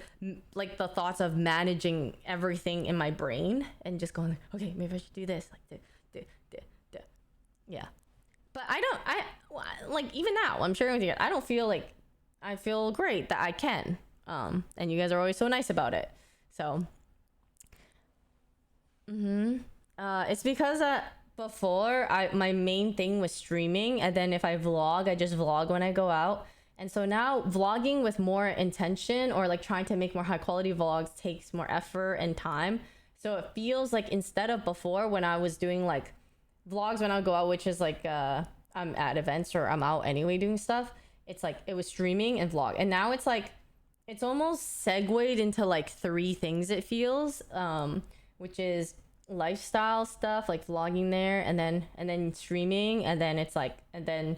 like the thoughts of managing everything in my brain and just going, okay, maybe I should do this, like yeah. But I like even now I'm sharing with you, I don't feel like I feel great that I can, and you guys are always so nice about it. So it's because before my main thing was streaming, and then if I vlog, I just vlog when I go out. And so now vlogging with more intention or like trying to make more high quality vlogs takes more effort and time. So it feels like instead of before when I was doing like vlogs when I go out, which is like I'm at events or I'm out anyway doing stuff, it's like it was streaming and vlog. And now it's like it's almost segued into like 3 things, it feels, which is lifestyle stuff like vlogging there, and then streaming, and then it's like, and then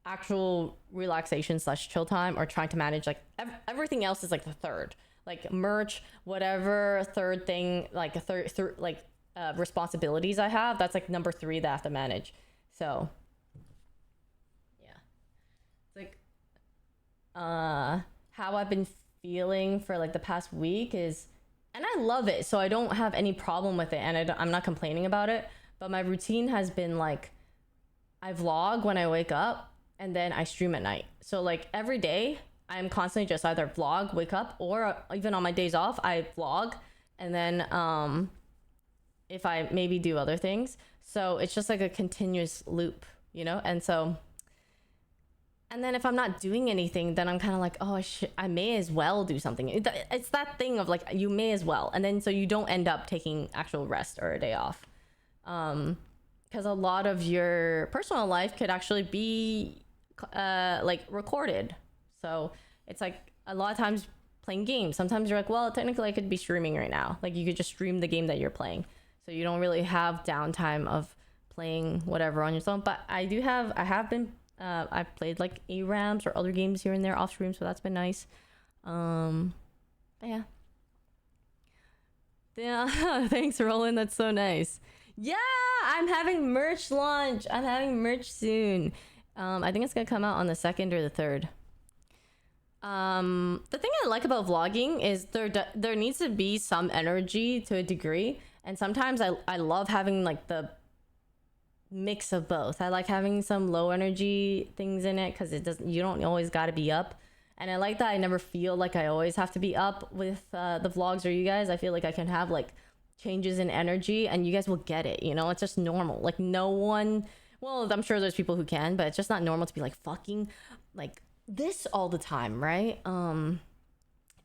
actual relaxation / chill time, or trying to manage like everything else is like the third, like merch, whatever third thing, like a third like responsibilities I have, that's like number 3 that I have to manage. So yeah, it's like how I've been feeling for like the past week is, and I love it, so I don't have any problem with it, and I'm not complaining about it, but my routine has been like I vlog when I wake up and then I stream at night. So like every day I'm constantly just either vlog, wake up, or even on my days off I vlog, and then if I maybe do other things. So it's just like a continuous loop, you know? And so, and then if I'm not doing anything, then I'm kind of like, oh, I may as well do something. It's that thing of like, you may as well. And then so you don't end up taking actual rest or a day off. Because a lot of your personal life could actually be like recorded. So it's like a lot of times playing games. Sometimes you're like, well, technically I could be streaming right now. Like you could just stream the game that you're playing. So you don't really have downtime of playing whatever on your phone. But I have been, I've played like ARAMs or other games here and there off stream. So that's been nice. But yeah. Yeah, thanks Roland, that's so nice. Yeah, I'm having merch launch. I'm having merch soon. I think it's gonna come out on the 2nd or the 3rd. The thing I like about vlogging is there needs to be some energy to a degree, and sometimes I love having like the mix of both. I like having some low energy things in it because you don't always got to be up. And I like that I never feel like I always have to be up with the vlogs or you guys. I feel like I can have like changes in energy and you guys will get it, you know? It's just normal. Like no one, well, I'm sure there's people who can, but it's just not normal to be like fucking like this all the time, right? And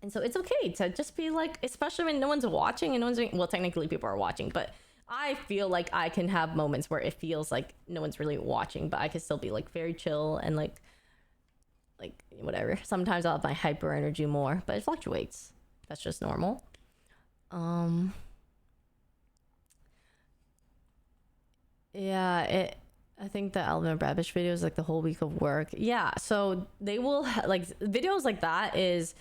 so it's okay to just be like, especially when no one's watching and no one's doing, well, technically people are watching, but I feel like I can have moments where it feels like no one's really watching, but I can still be like very chill and like whatever. Sometimes I'll have my hyper energy more, but it fluctuates. That's just normal. Yeah, I think the Alvin and Brabish video is like the whole week of work. Yeah, so they will like videos like that is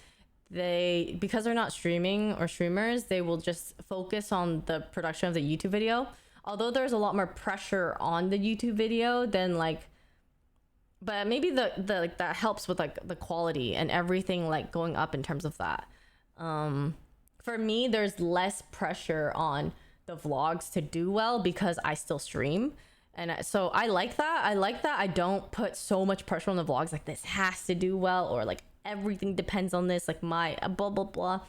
because they're not streaming or streamers, they will just focus on the production of the YouTube video. Although there's a lot more pressure on the YouTube video than like, but maybe the like that helps with like the quality and everything like going up in terms of that. For me, there's less pressure on the vlogs to do well because I still stream. And so I like that. I don't put so much pressure on the vlogs like this has to do well or like everything depends on this, like my blah blah blah.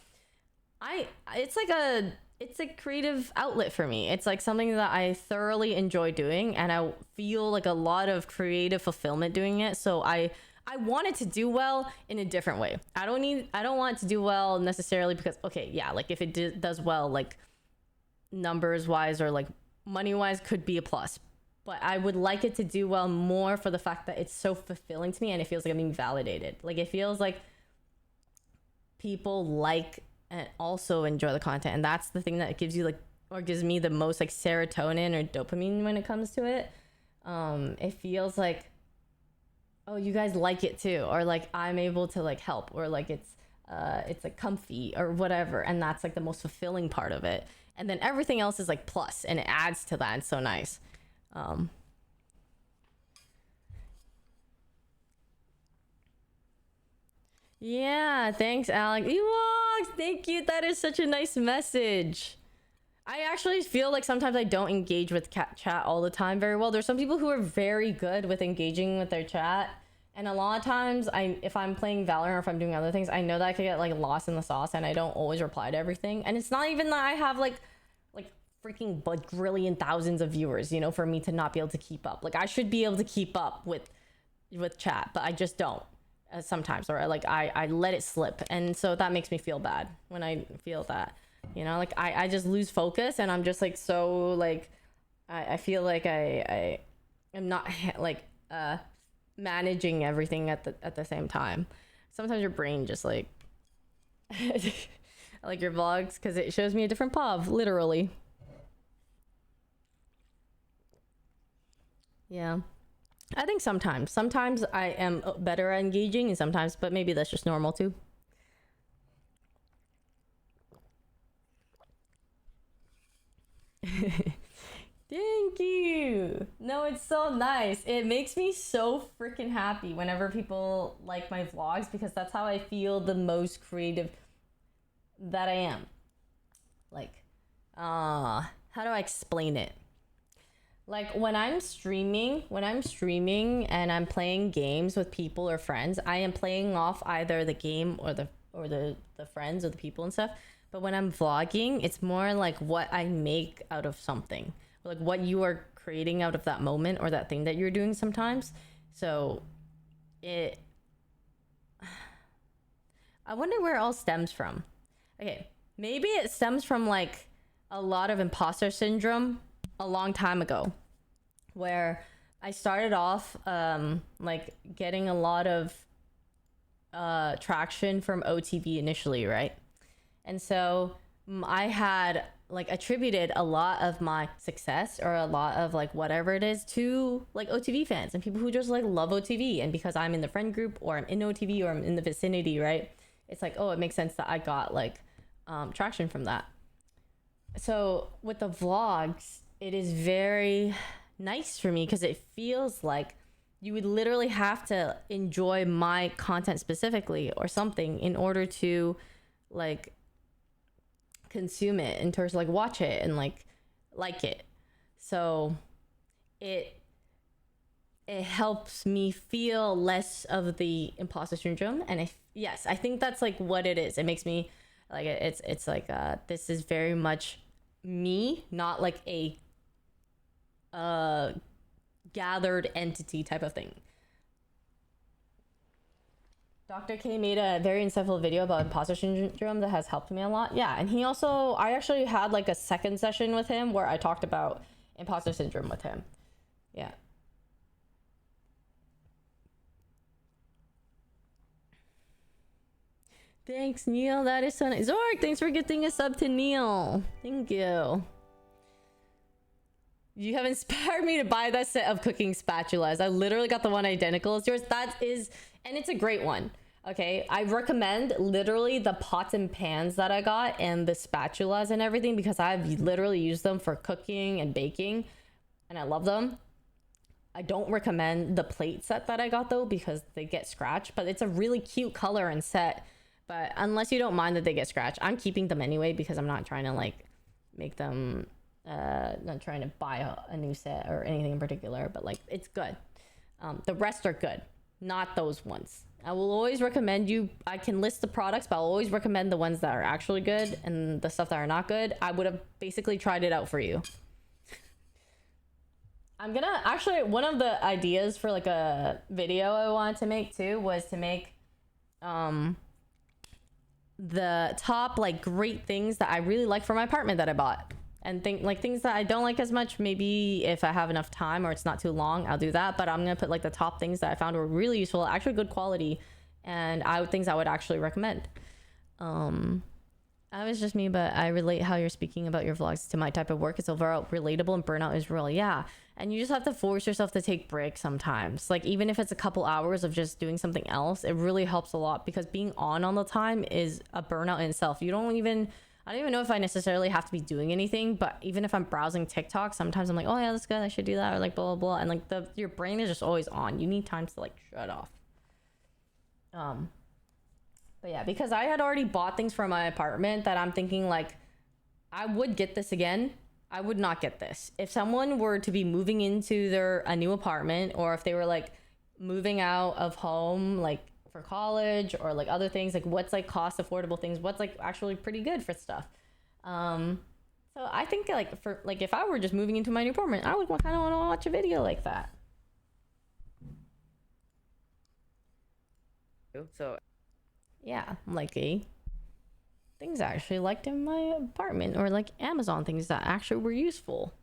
It's a creative outlet for me. It's like something that I thoroughly enjoy doing and I feel like a lot of creative fulfillment doing it. So I want it to do well in a different way. I don't want it to do well necessarily because, okay, yeah, like if it does well, like numbers wise or like money wise could be a plus. But I would like it to do well more for the fact that it's so fulfilling to me and it feels like I'm being validated. Like it feels like people like and also enjoy the content, and that's the thing that gives you like, or gives me the most like serotonin or dopamine when it comes to it. It feels like, oh, you guys like it too, or like I'm able to like help, or like it's like comfy or whatever, and that's like the most fulfilling part of it. And then everything else is like plus, and it adds to that. It's so nice. Yeah, thanks, Alex. Ewoks, thank you. That is such a nice message. I actually feel like sometimes I don't engage with chat all the time very well. There's some people who are very good with engaging with their chat. And a lot of times, if I'm playing Valorant or if I'm doing other things, I know that I could get like lost in the sauce and I don't always reply to everything. And it's not even that I have like freaking quadrillion thousands of viewers, you know, for me to not be able to keep up. Like I should be able to keep up with chat, but I just don't. Sometimes, or like I let it slip, and so that makes me feel bad when I feel that, you know, like I just lose focus and I'm just like so like I feel like I am not like managing everything at the same time. Sometimes your brain just like I like your vlogs because it shows me a different POV, literally. Yeah, I think sometimes I am better at engaging and sometimes, but maybe that's just normal too. Thank you. No, it's so nice. It makes me so freaking happy whenever people like my vlogs because that's how I feel the most creative that I am. Like, how do I explain it? Like when I'm streaming and I'm playing games with people or friends, I am playing off either the game or the friends or the people and stuff. But when I'm vlogging, it's more like what I make out of something, like what you are creating out of that moment or that thing that you're doing sometimes. So I wonder where it all stems from. Okay, maybe it stems from like a lot of imposter syndrome a long time ago, where I started off like getting a lot of traction from OTV initially, right? And so I had like attributed a lot of my success or a lot of like whatever it is to like OTV fans and people who just like love OTV. And because I'm in the friend group or I'm in OTV or I'm in the vicinity, right? It's like, oh, it makes sense that I got like traction from that. So with the vlogs, it is very nice for me because it feels like you would literally have to enjoy my content specifically or something in order to like consume it, in terms of like watch it and like it. So it helps me feel less of the imposter syndrome. And yes, I think that's like what it is. It makes me like, it's like this is very much me, not like a gathered entity type of thing. Dr. K made a very insightful video about imposter syndrome that has helped me a lot. Yeah, and he also, I actually had like a second session with him where I talked about imposter syndrome with him. Yeah. Thanks, Neil. That is so nice. Zork, thanks for getting a sub to Neil. Thank you. You have inspired me to buy that set of cooking spatulas. I literally got the one identical as yours. That is, and it's a great one. Okay, I recommend literally the pots and pans that I got and the spatulas and everything because I've literally used them for cooking and baking and I love them. I don't recommend the plate set that I got though because they get scratched, but it's a really cute color and set. But unless you don't mind that they get scratched, I'm keeping them anyway because I'm not trying to like make them, not trying to buy a new set or anything in particular, but like it's good. The rest are good, not those ones. I will always recommend you, I can list the products, but I'll always recommend the ones that are actually good and the stuff that are not good. I would have basically tried it out for you. I'm gonna, actually, one of the ideas for like a video I wanted to make too was to make the top like great things that I really like for my apartment that I bought. And things that I don't like as much, maybe if I have enough time or it's not too long, I'll do that. But I'm gonna put like the top things that I found were really useful, actually good quality, and things I would actually recommend. That was just me, but I relate how you're speaking about your vlogs to my type of work. It's overall relatable and burnout is real. Yeah, and you just have to force yourself to take breaks sometimes. Like even if it's a couple hours of just doing something else, it really helps a lot because being on all the time is a burnout in itself. I don't even know if I necessarily have to be doing anything, but even if I'm browsing TikTok, sometimes I'm like, oh yeah, that's good, I should do that, or like blah, blah, blah. And like your brain is just always on. You need time to like shut off. But yeah, because I had already bought things for my apartment that I'm thinking like, I would get this again. I would not get this. If someone were to be moving into a new apartment, or if they were like moving out of home, like for college or like other things, like what's like cost affordable things, what's like actually pretty good for stuff. So I think like for like if I were just moving into my new apartment, I would kind of want to watch a video like that. So yeah, like things I actually liked in my apartment, or like Amazon things that actually were useful.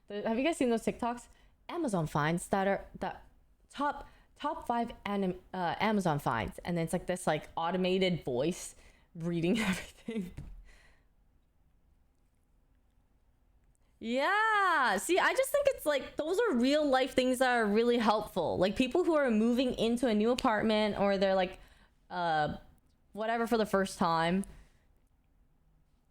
Have you guys seen those TikToks? Amazon finds that are top 5 Amazon finds, and then it's like this like automated voice reading everything. Yeah, see, I just think it's like those are real life things that are really helpful. Like people who are moving into a new apartment, or they're like whatever for the first time.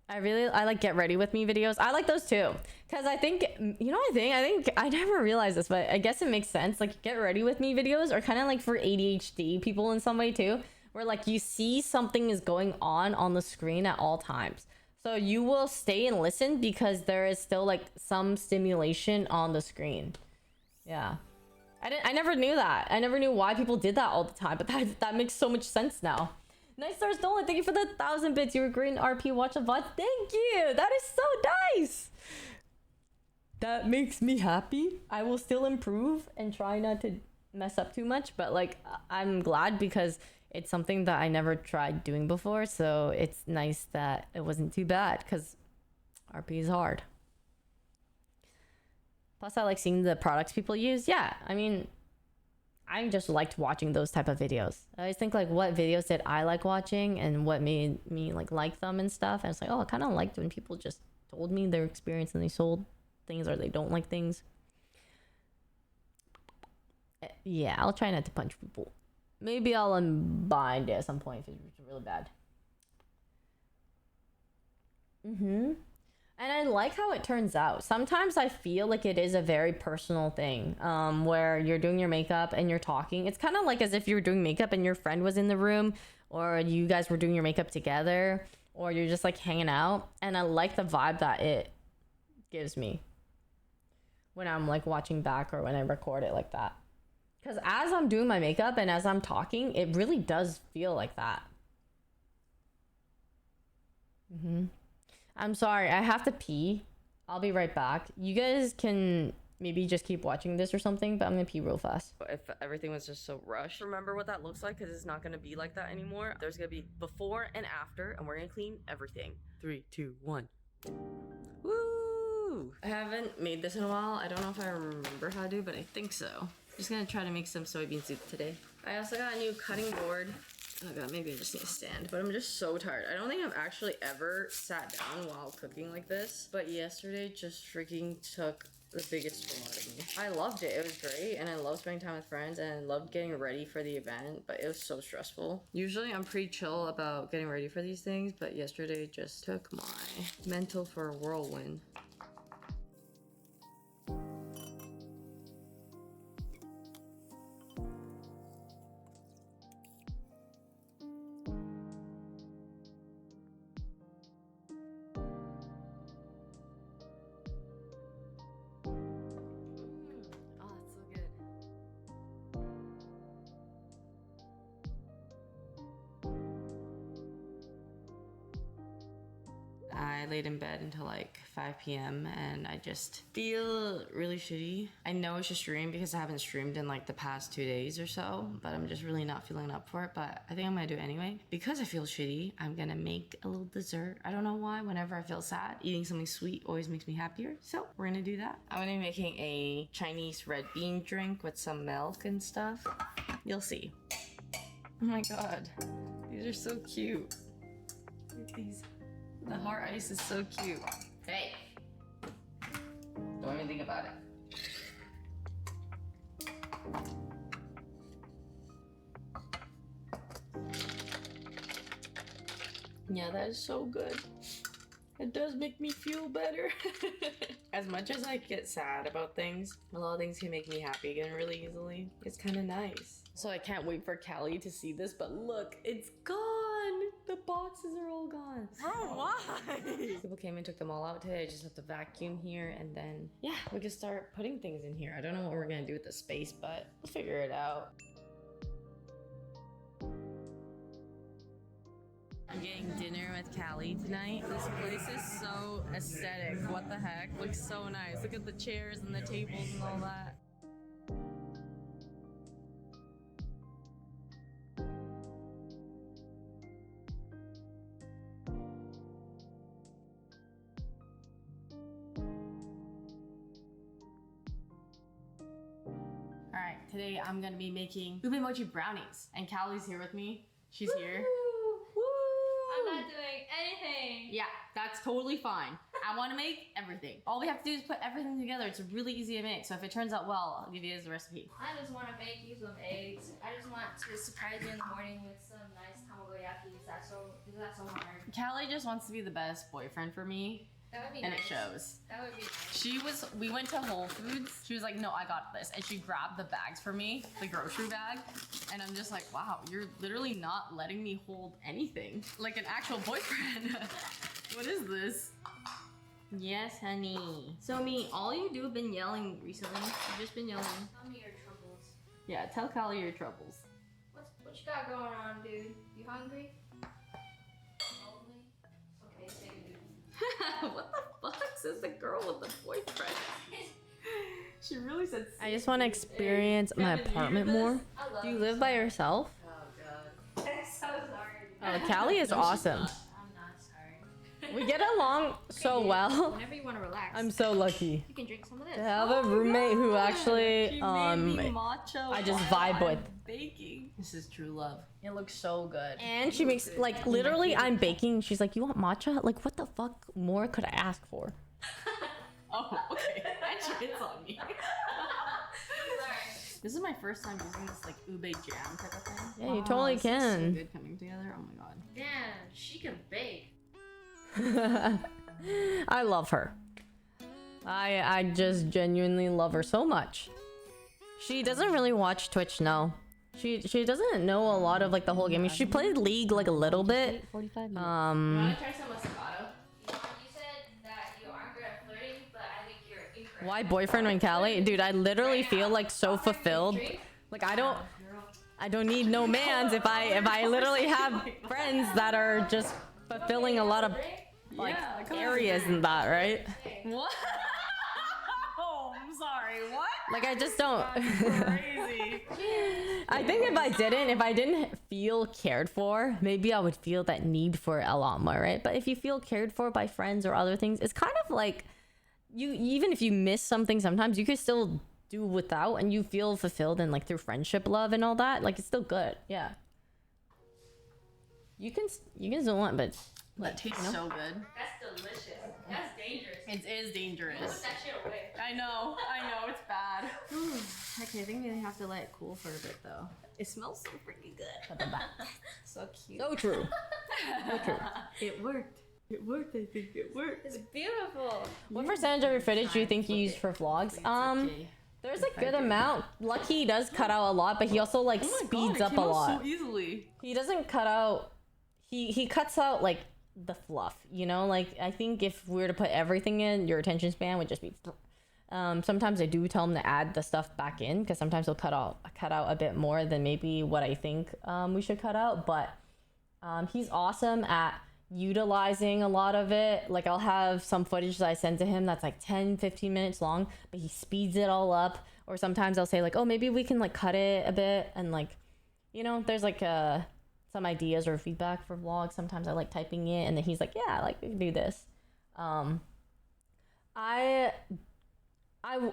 I like get ready with me videos. I like those too, because I think, you know, I think I never realized this, but I guess it makes sense. Like get ready with me videos are kind of like for ADHD people in some way too, where like you see something is going on the screen at all times, so you will stay and listen because there is still like some stimulation on the screen. Yeah, I never knew that. I never knew why people did that all the time, but that makes so much sense now. Nice stars, Dolan. Thank you for the 1,000 bits. You were great in RP. Watch a VOD. Thank you. That is so nice. That makes me happy. I will still improve and try not to mess up too much, but like I'm glad because it's something that I never tried doing before. So it's nice that it wasn't too bad because RP is hard. Plus, I like seeing the products people use. Yeah, I mean, I just liked watching those type of videos. I always think like, what videos did I like watching and what made me like them and stuff. And it's like, oh, I kind of liked when people just told me their experience and they sold things or they don't like things. Yeah, I'll try not to punch people. Maybe I'll unbind it at some point if it's really bad. And I like how it turns out. Sometimes I feel like it is a very personal thing, where you're doing your makeup and you're talking. It's kind of like as if you were doing makeup and your friend was in the room, or you guys were doing your makeup together, or you're just like hanging out. And I like the vibe that it gives me when I'm like watching back or when I record it like that. Because as I'm doing my makeup and as I'm talking, it really does feel like that. I'm sorry, I have to pee. I'll be right back. You guys can maybe just keep watching this or something, but I'm gonna pee real fast. If everything was just so rushed, remember what that looks like, because it's not gonna be like that anymore. There's gonna be before and after, and we're gonna clean everything. 3, 2, 1. Woo! I haven't made this in a while. I don't know if I remember how to do, but I think so. I'm just gonna try to make some soybean soup today. I also got a new cutting board. Oh god, maybe I just need a stand, but I'm just so tired. I don't think I've actually ever sat down while cooking like this, but yesterday just freaking took the biggest toll out of me. I loved it. It was great, and I love spending time with friends, and I loved getting ready for the event, but it was so stressful. Usually I'm pretty chill about getting ready for these things, but yesterday just took my mental for a whirlwind. I laid in bed until like 5 p.m. and I just feel really shitty. I know I should stream because I haven't streamed in like the past 2 days or so, but I'm just really not feeling up for it. But I think I'm gonna do it anyway. Because I feel shitty, I'm gonna make a little dessert. I don't know why, whenever I feel sad, eating something sweet always makes me happier. So we're gonna do that. I'm gonna be making a Chinese red bean drink with some milk and stuff. You'll see. Oh my god, these are so cute. Look at these. The heart ice is so cute. Hey! Don't even think about it. Yeah, that is so good. It does make me feel better. As much as I get sad about things, a lot of things can make me happy again really easily. It's kind of nice. So I can't wait for Callie to see this, but look, it's gone! The boxes are all gone. Oh, why? People came and took them all out today. I just have to vacuum here and then, yeah, we can start putting things in here. I don't know what we're gonna do with the space, but we'll figure it out. I'm getting dinner with Callie tonight. This place is so aesthetic. What the heck? Looks so nice. Look at the chairs and the tables and all that. Alright, today I'm gonna be making ube mochi brownies. And Callie's here with me. She's here. I'm not doing anything. Yeah, that's totally fine. I want to make everything. All we have to do is put everything together. It's really easy to make. So if it turns out well, I'll give you guys the recipe. I just want to make you some eggs. I just want to surprise you in the morning with some nice tamagoyaki. Is that so hard? Callie just wants to be the best boyfriend for me. That would be and nice. It shows. That would be nice. We went to Whole Foods. She was like, no, I got this. And she grabbed the bags for me, the grocery bag. And I'm just like, wow, you're literally not letting me hold anything. Like an actual boyfriend. What is this? Yes, honey. So all you do have been yelling recently. You've just been yelling. Tell me your troubles. Yeah, tell Callie your troubles. What you got going on, dude? You hungry? Lonely? Okay, say dude. What the fuck says the girl with the boyfriend? She really said. I just want to experience my apartment more. Do you live by yourself? Oh god. I'm so sorry. Oh, Callie is awesome. I'm not sorry. We get along so well. Whenever you want to relax. I'm so lucky You can drink some of this. to have a roommate who actually matcha I just vibe with. baking. This is true love. It looks so good. And she makes like literally I'm baking. She's like, "You want matcha? Like what the fuck more could I ask for?" Oh, okay. And she hits on me. This is my first time using this like ube jam type of thing. Yeah, you totally this is can. So good coming together. Oh my god. Damn, she can bake. I love her. I just genuinely love her so much. She doesn't really watch Twitch, no. She doesn't know a lot of like the whole game. She played League like a little bit. 45 minutes. You wanna try some Moscato? You said that you aren't good at flirting, but I think you're incorrect. Why boyfriend when Cali? Dude, I literally feel like so fulfilled. Like I don't need no mans if I literally have friends that are just fulfilling a lot of like areas and that, right? What? Oh, I'm sorry. What? Like I just don't. Crazy. I think if I didn't feel cared for, maybe I would feel that need for a lot more, right? But if you feel cared for by friends or other things, it's kind of like you, even if you miss something sometimes, you could still do without and you feel fulfilled and like through friendship, love and all that. Like it's still good. Yeah. You can still want, but That tastes so good. That's delicious. That's dangerous. It is dangerous. Put that shit away. I know, it's bad. Okay, I think we have to let it cool for a bit though. It smells so freaking good. So cute. So true. So true. It worked. It worked, I think it worked. It's beautiful. What percentage of your footage do you think you use for vlogs? There's a good amount. Lucky does cut out a lot, but he also like speeds up a lot. So easily. He doesn't cut out. He cuts out like the fluff, you know. Like I think if we were to put everything in, your attention span would just be. Sometimes I do tell him to add the stuff back in because sometimes he'll cut out a bit more than maybe what I think we should cut out. But he's awesome at utilizing a lot of it. Like I'll have some footage that I send to him that's like 10-15 minutes long, but he speeds it all up. Or sometimes I'll say like, oh, maybe we can like cut it a bit, and like, you know, there's like some ideas or feedback for vlogs. Sometimes I like typing it and then he's like, yeah, like we can do this. I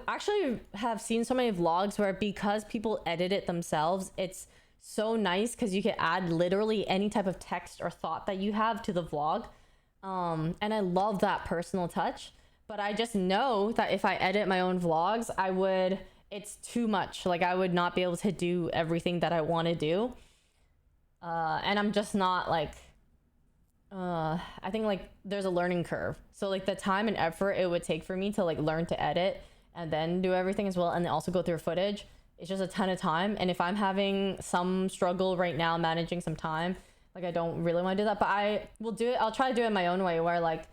actually have seen so many vlogs where because people edit it themselves, it's so nice because you can add literally any type of text or thought that you have to the vlog. And I love that personal touch, but I just know that if I edit my own vlogs, it's too much. Like I would not be able to do everything that I want to do. And I'm just not like, I think like there's a learning curve. So like the time and effort it would take for me to like learn to edit and then do everything as well, and then also go through footage, it's just a ton of time. And if I'm having some struggle right now managing some time, like I don't really want to do that, but I will do it. I'll try to do it my own way, where like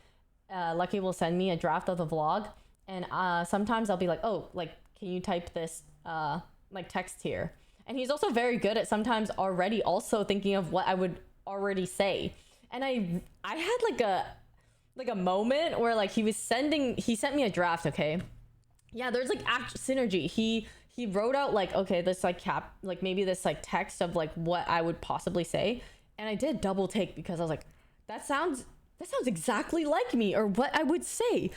Lucky will send me a draft of the vlog, and sometimes I'll be like, oh, like can you type this like text here? And he's also very good at sometimes already also thinking of what I would already say. And I had like a moment where like he sent me a draft, okay? Yeah, there's like synergy. He wrote out like, okay, this like maybe this like text of like what I would possibly say. And I did double take because I was like, that sounds exactly like me or what I would say.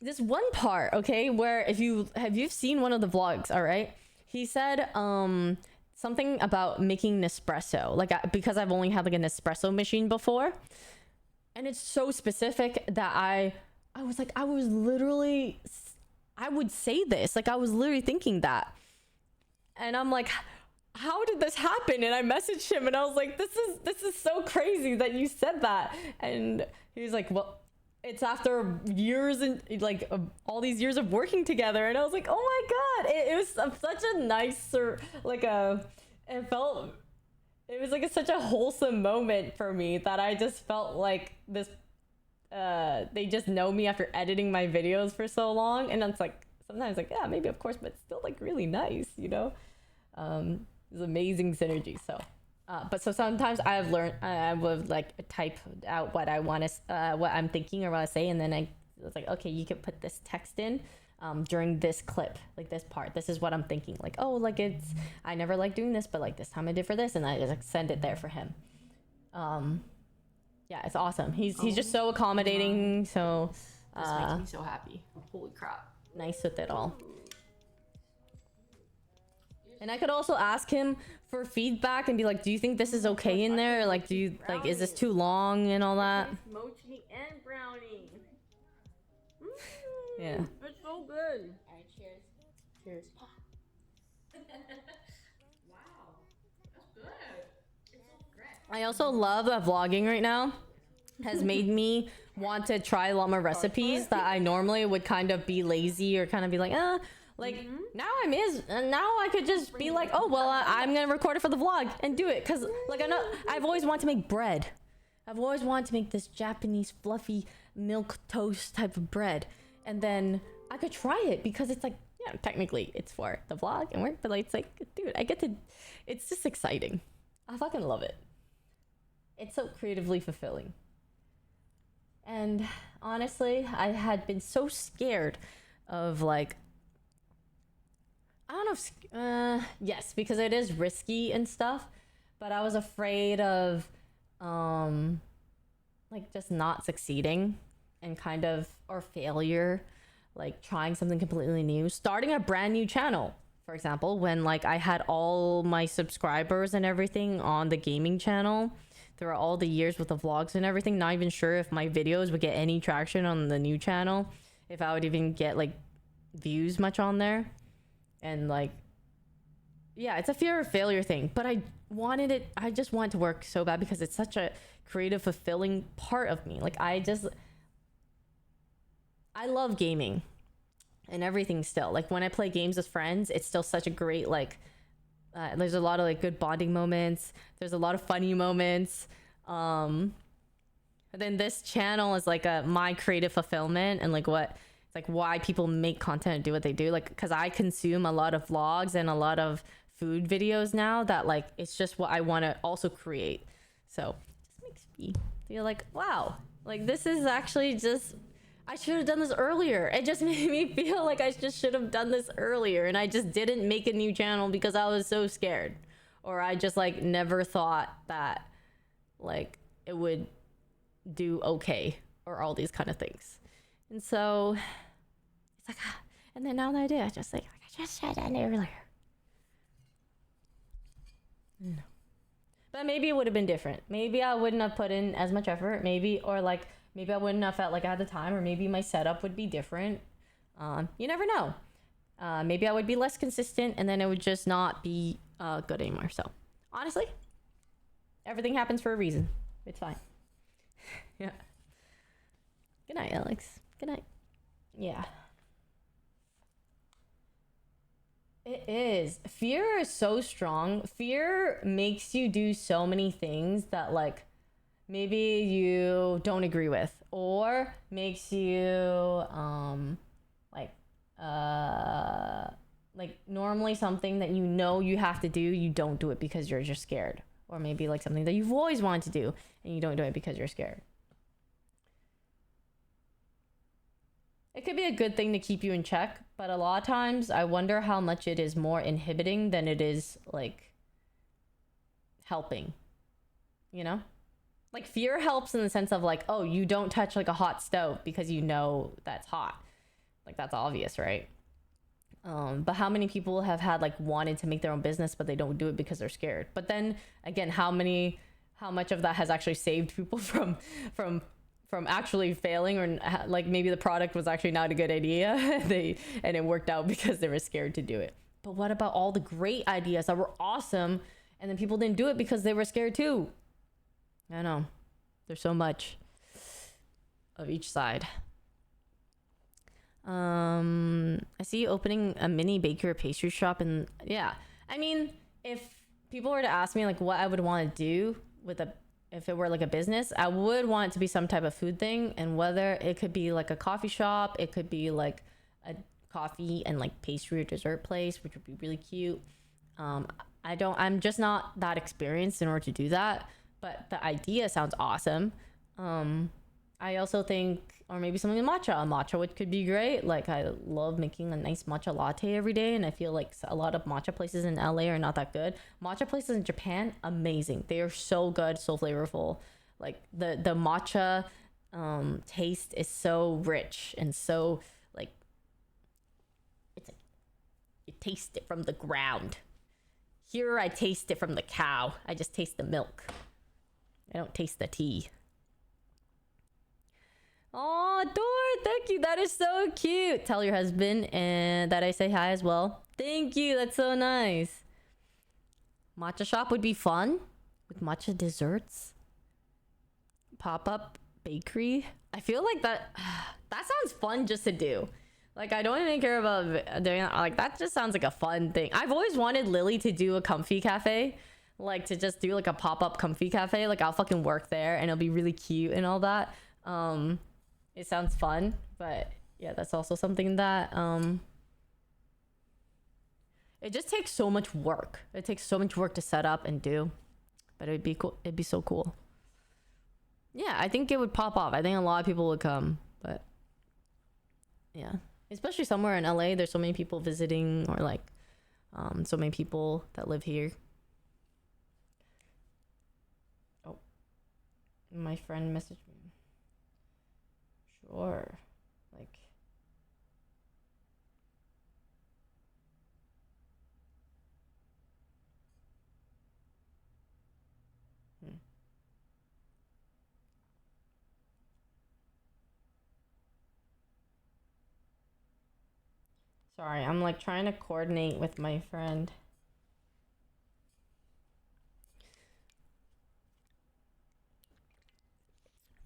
This one part, okay, where if you've seen one of the vlogs, all right? He said something about making Nespresso, like because I've only had like an espresso machine before, and it's so specific that I would say this, like I was literally thinking that, and I'm like, how did this happen? And I messaged him and I was like, this is so crazy that you said that, and he was like, well, it's after years and like all these years of working together. And I was like, oh my god, it was such a nice it was like such a wholesome moment for me that I just felt like this they just know me after editing my videos for so long, and it's like sometimes like, yeah, maybe of course, but still like really nice, you know. It's amazing synergy. So but so sometimes I would like type out what I want to, what I'm thinking or what I say, and then I was like, okay, you can put this text in during this clip, like this part. This is what I'm thinking. Like, oh, like I never like doing this, but like this time I did for this, and I just like send it there for him. yeah, it's awesome. He's just so accommodating. So This makes me so happy. Holy crap. nice with it all. And I could also ask him for feedback and be like, do you think this is okay in there? Or like, do you like, is this too long and all that? Mochi and brownie. Yeah. It's so good. Alright, cheers. Cheers. Wow. That's good. It's so great. I also love that vlogging right now has made me want to try a lot more recipes that I normally would kind of be lazy or kind of be like, like now now I could just be like, oh well, I'm gonna record it for the vlog and do it, because like I've always wanted to make bread. I've always wanted to make this Japanese fluffy milk toast type of bread, and then I could try it because it's like, yeah, technically it's for the vlog and work, but like it's like, dude, I get to, it's just exciting. I fucking love it. It's so creatively fulfilling. And honestly, I had been so scared of like, I don't know if, yes, because it is risky and stuff, but I was afraid of, like just not succeeding and kind of, or failure, like trying something completely new, starting a brand new channel, for example, when like I had all my subscribers and everything on the gaming channel throughout all the years with the vlogs and everything, not even sure if my videos would get any traction on the new channel, if I would even get like views much on there. And like, yeah, it's a fear of failure thing, but I just want it to work so bad because it's such a creative, fulfilling part of me. Like I love gaming and everything still. Like when I play games with friends, it's still such a great, like, there's a lot of like good bonding moments. There's a lot of funny moments. And then this channel is like my creative fulfillment and like what, like why people make content and do what they do, like because I consume a lot of vlogs and a lot of food videos now that like it's just what I want to also create. So it just makes me feel like, wow, like this is actually just, I should have done this earlier. It just made me feel like I just should have done this earlier, and I just didn't make a new channel because I was so scared, or I just like never thought that like it would do okay or all these kind of things. And so it's like, and then now that I did, I just like, I just said that earlier. No. But maybe it would have been different. Maybe I wouldn't have put in as much effort. Maybe, or like, maybe I wouldn't have felt like I had the time, or maybe my setup would be different. You never know. Maybe I would be less consistent, and then it would just not be good anymore. So honestly, everything happens for a reason. It's fine. Yeah. Good night, Alex. Good night. Yeah. It is. Fear is so strong. Fear makes you do so many things that like maybe you don't agree with, or makes you like normally something that you know you have to do, you don't do it because you're just scared. Or maybe like something that you've always wanted to do and you don't do it because you're scared. It could be a good thing to keep you in check, but a lot of times I wonder how much it is more inhibiting than it is like helping, you know? Like fear helps in the sense of like, oh, you don't touch like a hot stove because you know that's hot. Like that's obvious, right? But how many people have had like wanted to make their own business, but they don't do it because they're scared? But then again, how much of that has actually saved people from actually failing, or like maybe the product was actually not a good idea and it worked out because they were scared to do it. But what about all the great ideas that were awesome and then people didn't do it because they were scared too? I know there's so much of each side. I see you opening a mini bakery or pastry shop, and yeah, I mean, if people were to ask me like what I would want to do with if it were like a business, I would want it to be some type of food thing, and whether it could be like a coffee shop, it could be like a coffee and like pastry or dessert place, which would be really cute. I'm just not that experienced in order to do that, but the idea sounds awesome. I also think, or maybe something with matcha, which could be great. Like I love making a nice matcha latte every day, and I feel like a lot of matcha places in LA are not that good. Matcha places in Japan, amazing. They are so good, so flavorful. Like the matcha taste is so rich and so like it's like you taste it from the ground. Here I taste it from the cow. I just taste the milk. I don't taste the tea. Oh, Dor, thank you. That is so cute. Tell your husband and that I say hi as well. Thank you. That's so nice. Matcha shop would be fun with matcha desserts. Pop-up bakery. I feel like that sounds fun just to do. Like, I don't even care about doing that. Like, that just sounds like a fun thing. I've always wanted Lily to do a comfy cafe. Like, to just do like a pop-up comfy cafe. Like, I'll fucking work there and it'll be really cute and all that. It sounds fun, but yeah, that's also something that it just takes so much work. It takes so much work to set up and do, but it'd be cool. It'd be so cool. Yeah, I think it would pop off. I think a lot of people would come, but yeah, especially somewhere in LA. There's so many people visiting, or like so many people that live here. Oh, my friend messaged me. Sure. Like, sorry, I'm like trying to coordinate with my friend.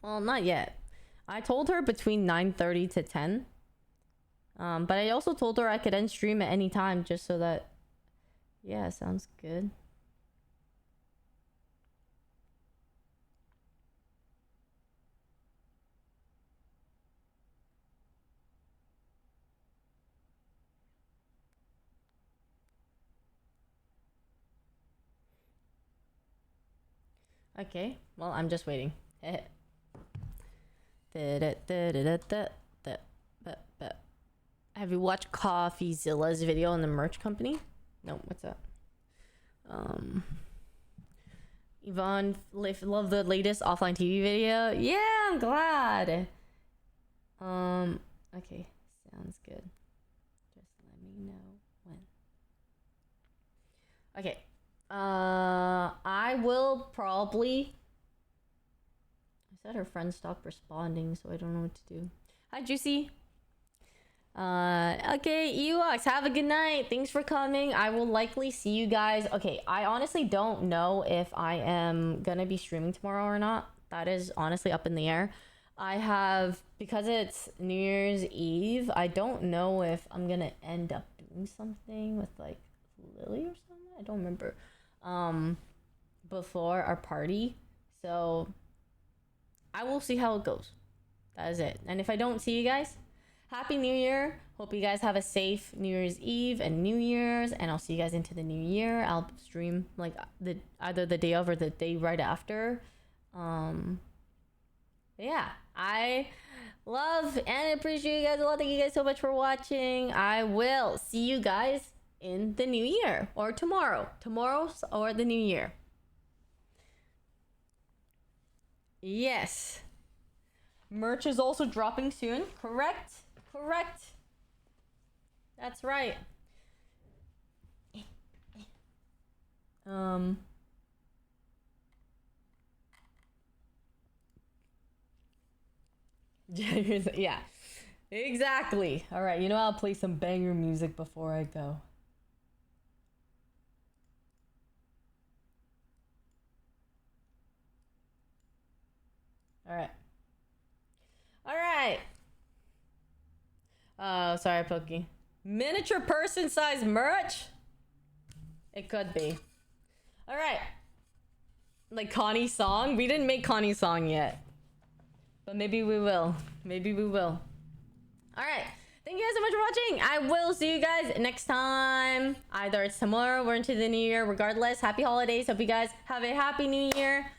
Well, not yet. I told her between 9:30 to 10. But I also told her I could end stream at any time just so that... Yeah, sounds good. Okay, well, I'm just waiting. Have you watched CoffeeZilla's video on the merch company? No, what's that? Yvonne, love the latest offline TV video. Yeah, I'm glad. Okay, sounds good. Just let me know when. Okay. I will probably... I said her friend stopped responding, so I don't know what to do. Hi, Juicy. Okay, Ewoks, have a good night. Thanks for coming. I will likely see you guys. Okay, I honestly don't know if I am gonna be streaming tomorrow or not. That is honestly up in the air. I have, because it's New Year's Eve, I don't know if I'm gonna end up doing something with like Lily or something. I don't remember. Before our party. So I will see how it goes. That is it. And if I don't see you guys, Happy New Year. Hope you guys have a safe New Year's Eve and New Year's, and I'll see you guys into the new year. I'll stream like either the day of or the day right after. Yeah, I love and appreciate you guys a lot. Thank you guys so much for watching. I will see you guys in the new year or tomorrow or the new year. Yes, merch is also dropping soon. Correct. That's right. Yeah, exactly. All right, you know, I'll play some banger music before I go. All right. Oh, sorry, Pokey. Miniature person size merch? It could be. All right. Like Connie's song? We didn't make Connie's song yet. But maybe we will. All right. Thank you guys so much for watching. I will see you guys next time. Either it's tomorrow or into the new year. Regardless, happy holidays. Hope you guys have a happy new year.